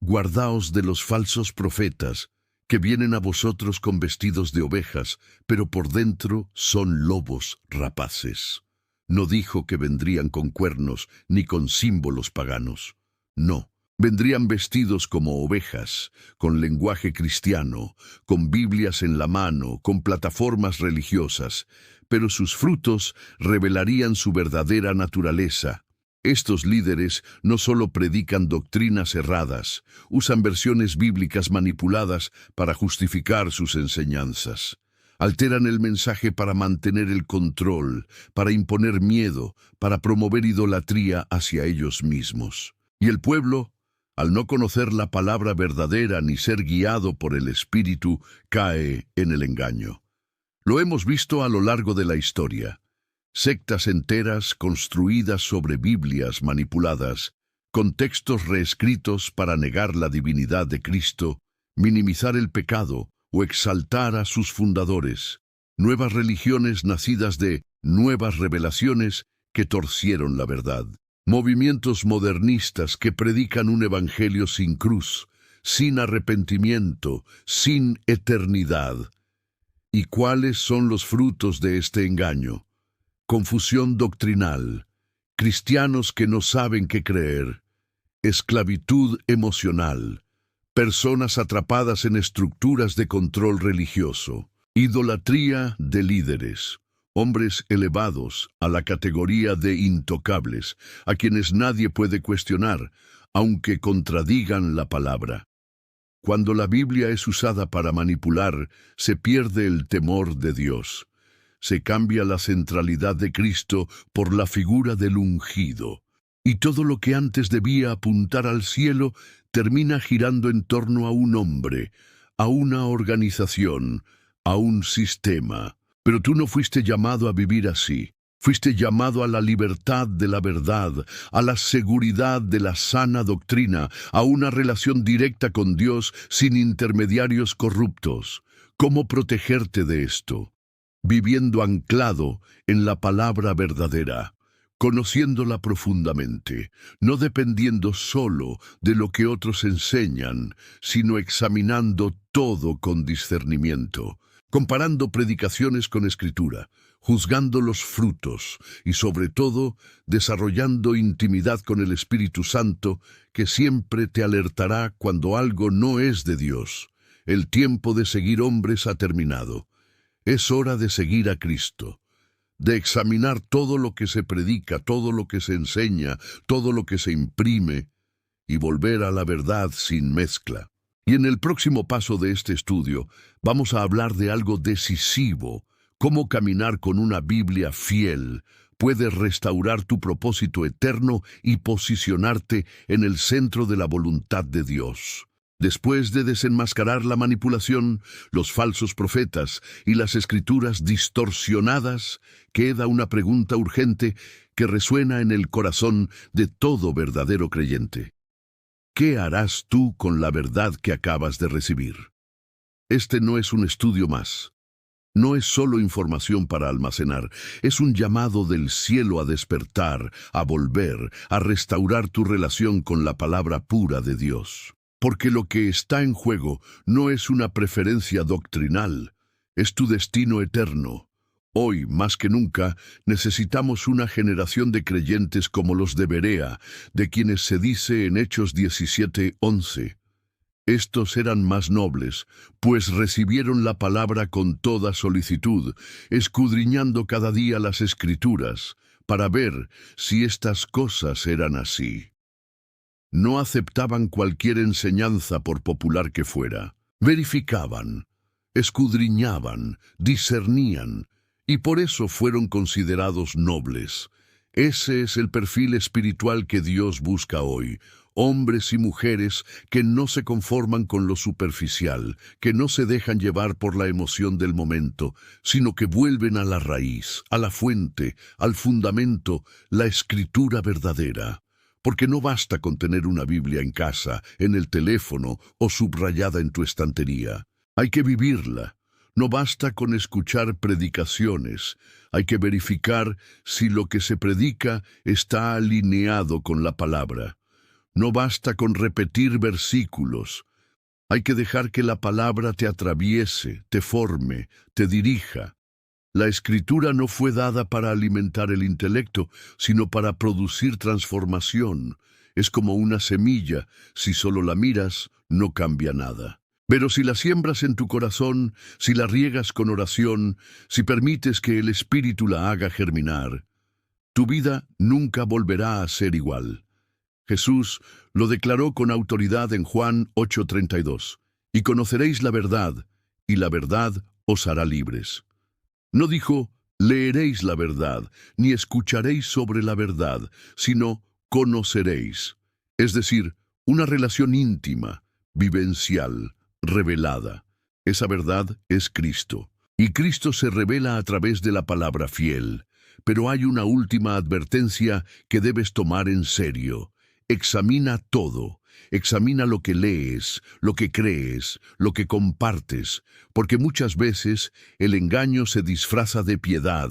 Guardaos de los falsos profetas, que vienen a vosotros con vestidos de ovejas, pero por dentro son lobos rapaces. No dijo que vendrían con cuernos ni con símbolos paganos. No, vendrían vestidos como ovejas, con lenguaje cristiano, con Biblias en la mano, con plataformas religiosas, pero sus frutos revelarían su verdadera naturaleza. Estos líderes no solo predican doctrinas erradas, usan versiones bíblicas manipuladas para justificar sus enseñanzas. Alteran el mensaje para mantener el control, para imponer miedo, para promover idolatría hacia ellos mismos. Y el pueblo, al no conocer la palabra verdadera ni ser guiado por el Espíritu, cae en el engaño. Lo hemos visto a lo largo de la historia. Sectas enteras construidas sobre Biblias manipuladas, con textos reescritos para negar la divinidad de Cristo, minimizar el pecado o exaltar a sus fundadores. Nuevas religiones nacidas de nuevas revelaciones que torcieron la verdad. Movimientos modernistas que predican un evangelio sin cruz, sin arrepentimiento, sin eternidad. ¿Y cuáles son los frutos de este engaño? Confusión doctrinal, cristianos que no saben qué creer, esclavitud emocional, personas atrapadas en estructuras de control religioso, idolatría de líderes, hombres elevados a la categoría de intocables, a quienes nadie puede cuestionar, aunque contradigan la palabra. Cuando la Biblia es usada para manipular, se pierde el temor de Dios. Se cambia la centralidad de Cristo por la figura del ungido, y todo lo que antes debía apuntar al cielo termina girando en torno a un hombre, a una organización, a un sistema. Pero tú no fuiste llamado a vivir así. Fuiste llamado a la libertad de la verdad, a la seguridad de la sana doctrina, a una relación directa con Dios sin intermediarios corruptos. ¿Cómo protegerte de esto? Viviendo anclado en la palabra verdadera, conociéndola profundamente, no dependiendo solo de lo que otros enseñan, sino examinando todo con discernimiento, comparando predicaciones con Escritura, juzgando los frutos y sobre todo desarrollando intimidad con el Espíritu Santo, que siempre te alertará cuando algo no es de Dios. El tiempo de seguir hombres ha terminado. Es hora de seguir a Cristo, de examinar todo lo que se predica, todo lo que se enseña, todo lo que se imprime, y volver a la verdad sin mezcla. Y en el próximo paso de este estudio vamos a hablar de algo decisivo: cómo caminar con una Biblia fiel puede restaurar tu propósito eterno y posicionarte en el centro de la voluntad de Dios. Después de desenmascarar la manipulación, los falsos profetas y las escrituras distorsionadas, queda una pregunta urgente que resuena en el corazón de todo verdadero creyente. ¿Qué harás tú con la verdad que acabas de recibir? Este no es un estudio más. No es solo información para almacenar, es un llamado del cielo a despertar, a volver, a restaurar tu relación con la palabra pura de Dios. Porque lo que está en juego no es una preferencia doctrinal, es tu destino eterno. Hoy, más que nunca, necesitamos una generación de creyentes como los de Berea, de quienes se dice en Hechos 17:11. Estos eran más nobles, pues recibieron la palabra con toda solicitud, escudriñando cada día las Escrituras, para ver si estas cosas eran así. No aceptaban cualquier enseñanza por popular que fuera. Verificaban, escudriñaban, discernían, y por eso fueron considerados nobles. Ese es el perfil espiritual que Dios busca hoy. Hombres y mujeres que no se conforman con lo superficial, que no se dejan llevar por la emoción del momento, sino que vuelven a la raíz, a la fuente, al fundamento, la escritura verdadera. Porque no basta con tener una Biblia en casa, en el teléfono o subrayada en tu estantería. Hay que vivirla. No basta con escuchar predicaciones. Hay que verificar si lo que se predica está alineado con la palabra. No basta con repetir versículos. Hay que dejar que la palabra te atraviese, te forme, te dirija. La Escritura no fue dada para alimentar el intelecto, sino para producir transformación. Es como una semilla: si solo la miras, no cambia nada. Pero si la siembras en tu corazón, si la riegas con oración, si permites que el Espíritu la haga germinar, tu vida nunca volverá a ser igual. Jesús lo declaró con autoridad en Juan 8:32. Y conoceréis la verdad, y la verdad os hará libres. No dijo, leeréis la verdad, ni escucharéis sobre la verdad, sino conoceréis. Es decir, una relación íntima, vivencial, revelada. Esa verdad es Cristo. Y Cristo se revela a través de la palabra fiel. Pero hay una última advertencia que debes tomar en serio. Examina todo. Examina lo que lees, lo que crees, lo que compartes, porque muchas veces el engaño se disfraza de piedad,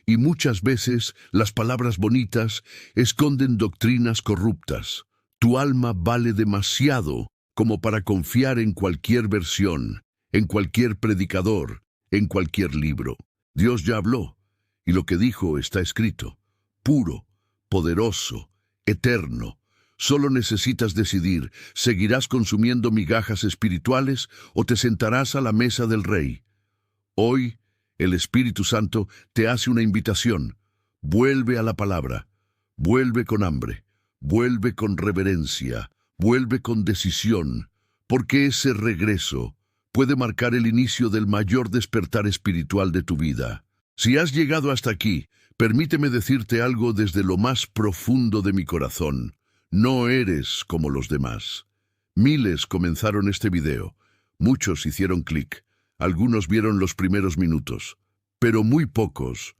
y muchas veces las palabras bonitas esconden doctrinas corruptas. Tu alma vale demasiado como para confiar en cualquier versión, en cualquier predicador, en cualquier libro. Dios ya habló, y lo que dijo está escrito: puro, poderoso, eterno. Solo necesitas decidir: ¿seguirás consumiendo migajas espirituales o te sentarás a la mesa del Rey? Hoy, el Espíritu Santo te hace una invitación. Vuelve a la palabra, vuelve con hambre, vuelve con reverencia, vuelve con decisión, porque ese regreso puede marcar el inicio del mayor despertar espiritual de tu vida. Si has llegado hasta aquí, permíteme decirte algo desde lo más profundo de mi corazón. No eres como los demás. Miles comenzaron este video. Muchos hicieron clic. Algunos vieron los primeros minutos. Pero muy pocos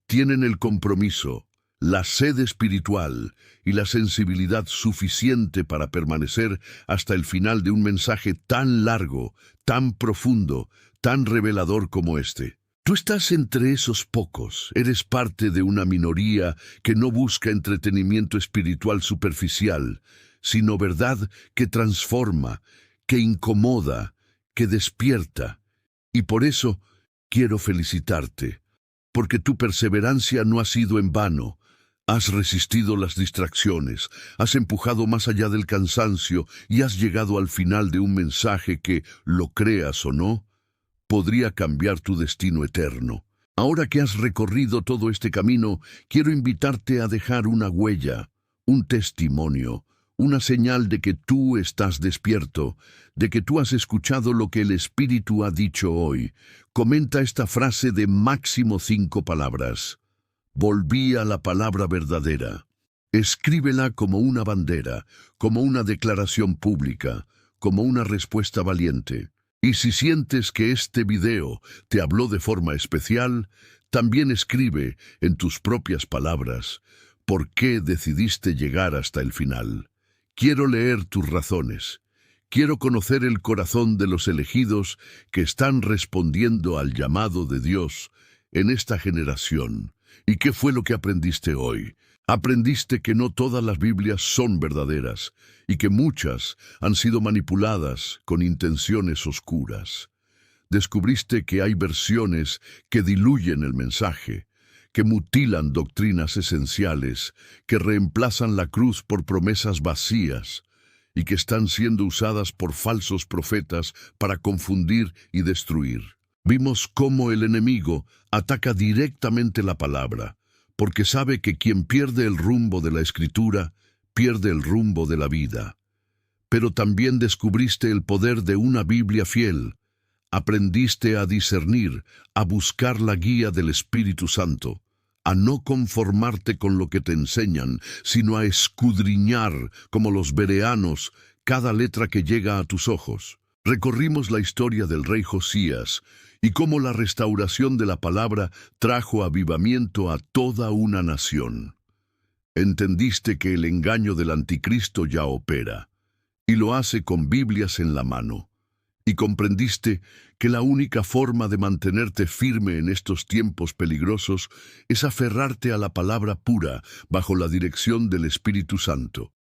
tienen el compromiso, la sed espiritual y la sensibilidad suficiente para permanecer hasta el final de un mensaje tan largo, tan profundo, tan revelador como este. Tú estás entre esos pocos, eres parte de una minoría que no busca entretenimiento espiritual superficial, sino verdad que transforma, que incomoda, que despierta. Y por eso quiero felicitarte, porque tu perseverancia no ha sido en vano. Has resistido las distracciones, has empujado más allá del cansancio y has llegado al final de un mensaje que, lo creas o no, podría cambiar tu destino eterno. Ahora que has recorrido todo este camino, quiero invitarte a dejar una huella, un testimonio, una señal de que tú estás despierto, de que tú has escuchado lo que el Espíritu ha dicho hoy. Comenta esta frase de máximo 5 palabras. Volví a la palabra verdadera. Escríbela como una bandera, como una declaración pública, como una respuesta valiente. Y si sientes que este video te habló de forma especial, también escribe en tus propias palabras por qué decidiste llegar hasta el final. Quiero leer tus razones. Quiero conocer el corazón de los elegidos que están respondiendo al llamado de Dios en esta generación. ¿Y qué fue lo que aprendiste hoy? Aprendiste que no todas las Biblias son verdaderas y que muchas han sido manipuladas con intenciones oscuras. Descubriste que hay versiones que diluyen el mensaje, que mutilan doctrinas esenciales, que reemplazan la cruz por promesas vacías y que están siendo usadas por falsos profetas para confundir y destruir. Vimos cómo el enemigo ataca directamente la palabra, porque sabe que quien pierde el rumbo de la Escritura, pierde el rumbo de la vida. Pero también descubriste el poder de una Biblia fiel. Aprendiste a discernir, a buscar la guía del Espíritu Santo, a no conformarte con lo que te enseñan, sino a escudriñar, como los bereanos, cada letra que llega a tus ojos. Recorrimos la historia del rey Josías y cómo la restauración de la palabra trajo avivamiento a toda una nación. Entendiste que el engaño del anticristo ya opera, y lo hace con Biblias en la mano. Y comprendiste que la única forma de mantenerte firme en estos tiempos peligrosos es aferrarte a la palabra pura bajo la dirección del Espíritu Santo.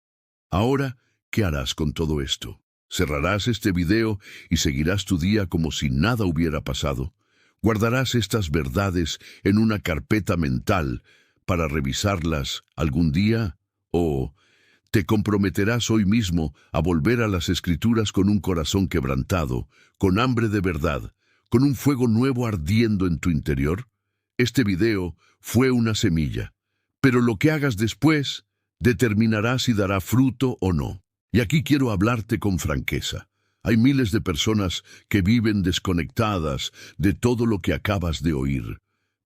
Ahora, ¿qué harás con todo esto? ¿Cerrarás este video y seguirás tu día como si nada hubiera pasado? ¿Guardarás estas verdades en una carpeta mental para revisarlas algún día? ¿O te comprometerás hoy mismo a volver a las Escrituras con un corazón quebrantado, con hambre de verdad, con un fuego nuevo ardiendo en tu interior? Este video fue una semilla, pero lo que hagas después determinará si dará fruto o no. Y aquí quiero hablarte con franqueza. Hay miles de personas que viven desconectadas de todo lo que acabas de oír.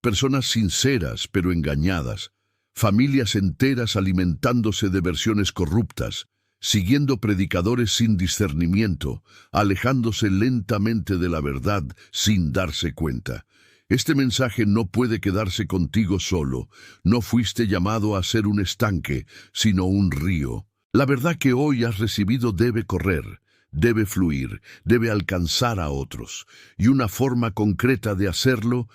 Personas sinceras pero engañadas. Familias enteras alimentándose de versiones corruptas, siguiendo predicadores sin discernimiento, alejándose lentamente de la verdad sin darse cuenta. Este mensaje no puede quedarse contigo solo. No fuiste llamado a ser un estanque, sino un río. La verdad que hoy has recibido debe correr, debe fluir, debe alcanzar a otros. Y una forma concreta de hacerlo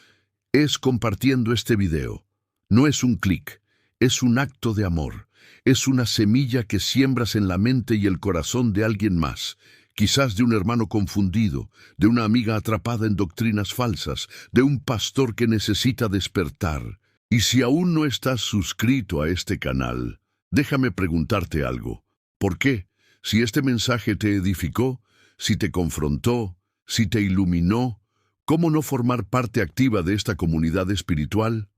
es compartiendo este video. No es un clic, es un acto de amor. Es una semilla que siembras en la mente y el corazón de alguien más. Quizás de un hermano confundido, de una amiga atrapada en doctrinas falsas, de un pastor que necesita despertar. Y si aún no estás suscrito a este canal, déjame preguntarte algo. ¿Por qué? Si este mensaje te edificó, si te confrontó, si te iluminó, ¿cómo no formar parte activa de esta comunidad espiritual?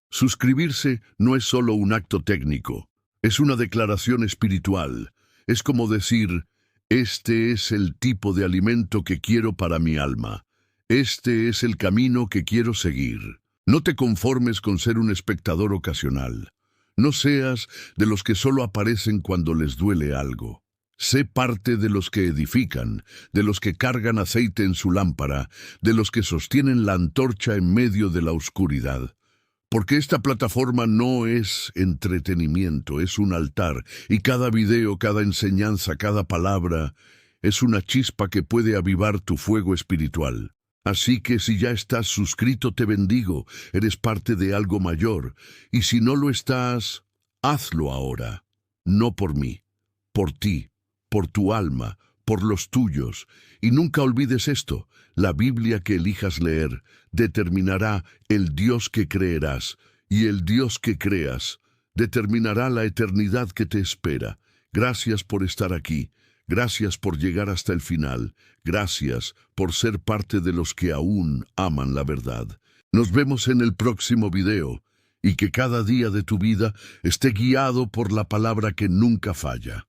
Suscribirse no es solo un acto técnico, es una declaración espiritual. Es como decir, este es el tipo de alimento que quiero para mi alma. Este es el camino que quiero seguir. No te conformes con ser un espectador ocasional. No seas de los que solo aparecen cuando les duele algo. Sé parte de los que edifican, de los que cargan aceite en su lámpara, de los que sostienen la antorcha en medio de la oscuridad. Porque esta plataforma no es entretenimiento, es un altar, y cada video, cada enseñanza, cada palabra es una chispa que puede avivar tu fuego espiritual. Así que si ya estás suscrito, te bendigo, eres parte de algo mayor, y si no lo estás, hazlo ahora, no por mí, por ti, por tu alma, por los tuyos. Y nunca olvides esto, la Biblia que elijas leer determinará el Dios que creerás, y el Dios que creas determinará la eternidad que te espera. Gracias por estar aquí. Gracias por llegar hasta el final. Gracias por ser parte de los que aún aman la verdad. Nos vemos en el próximo video, y que cada día de tu vida esté guiado por la palabra que nunca falla.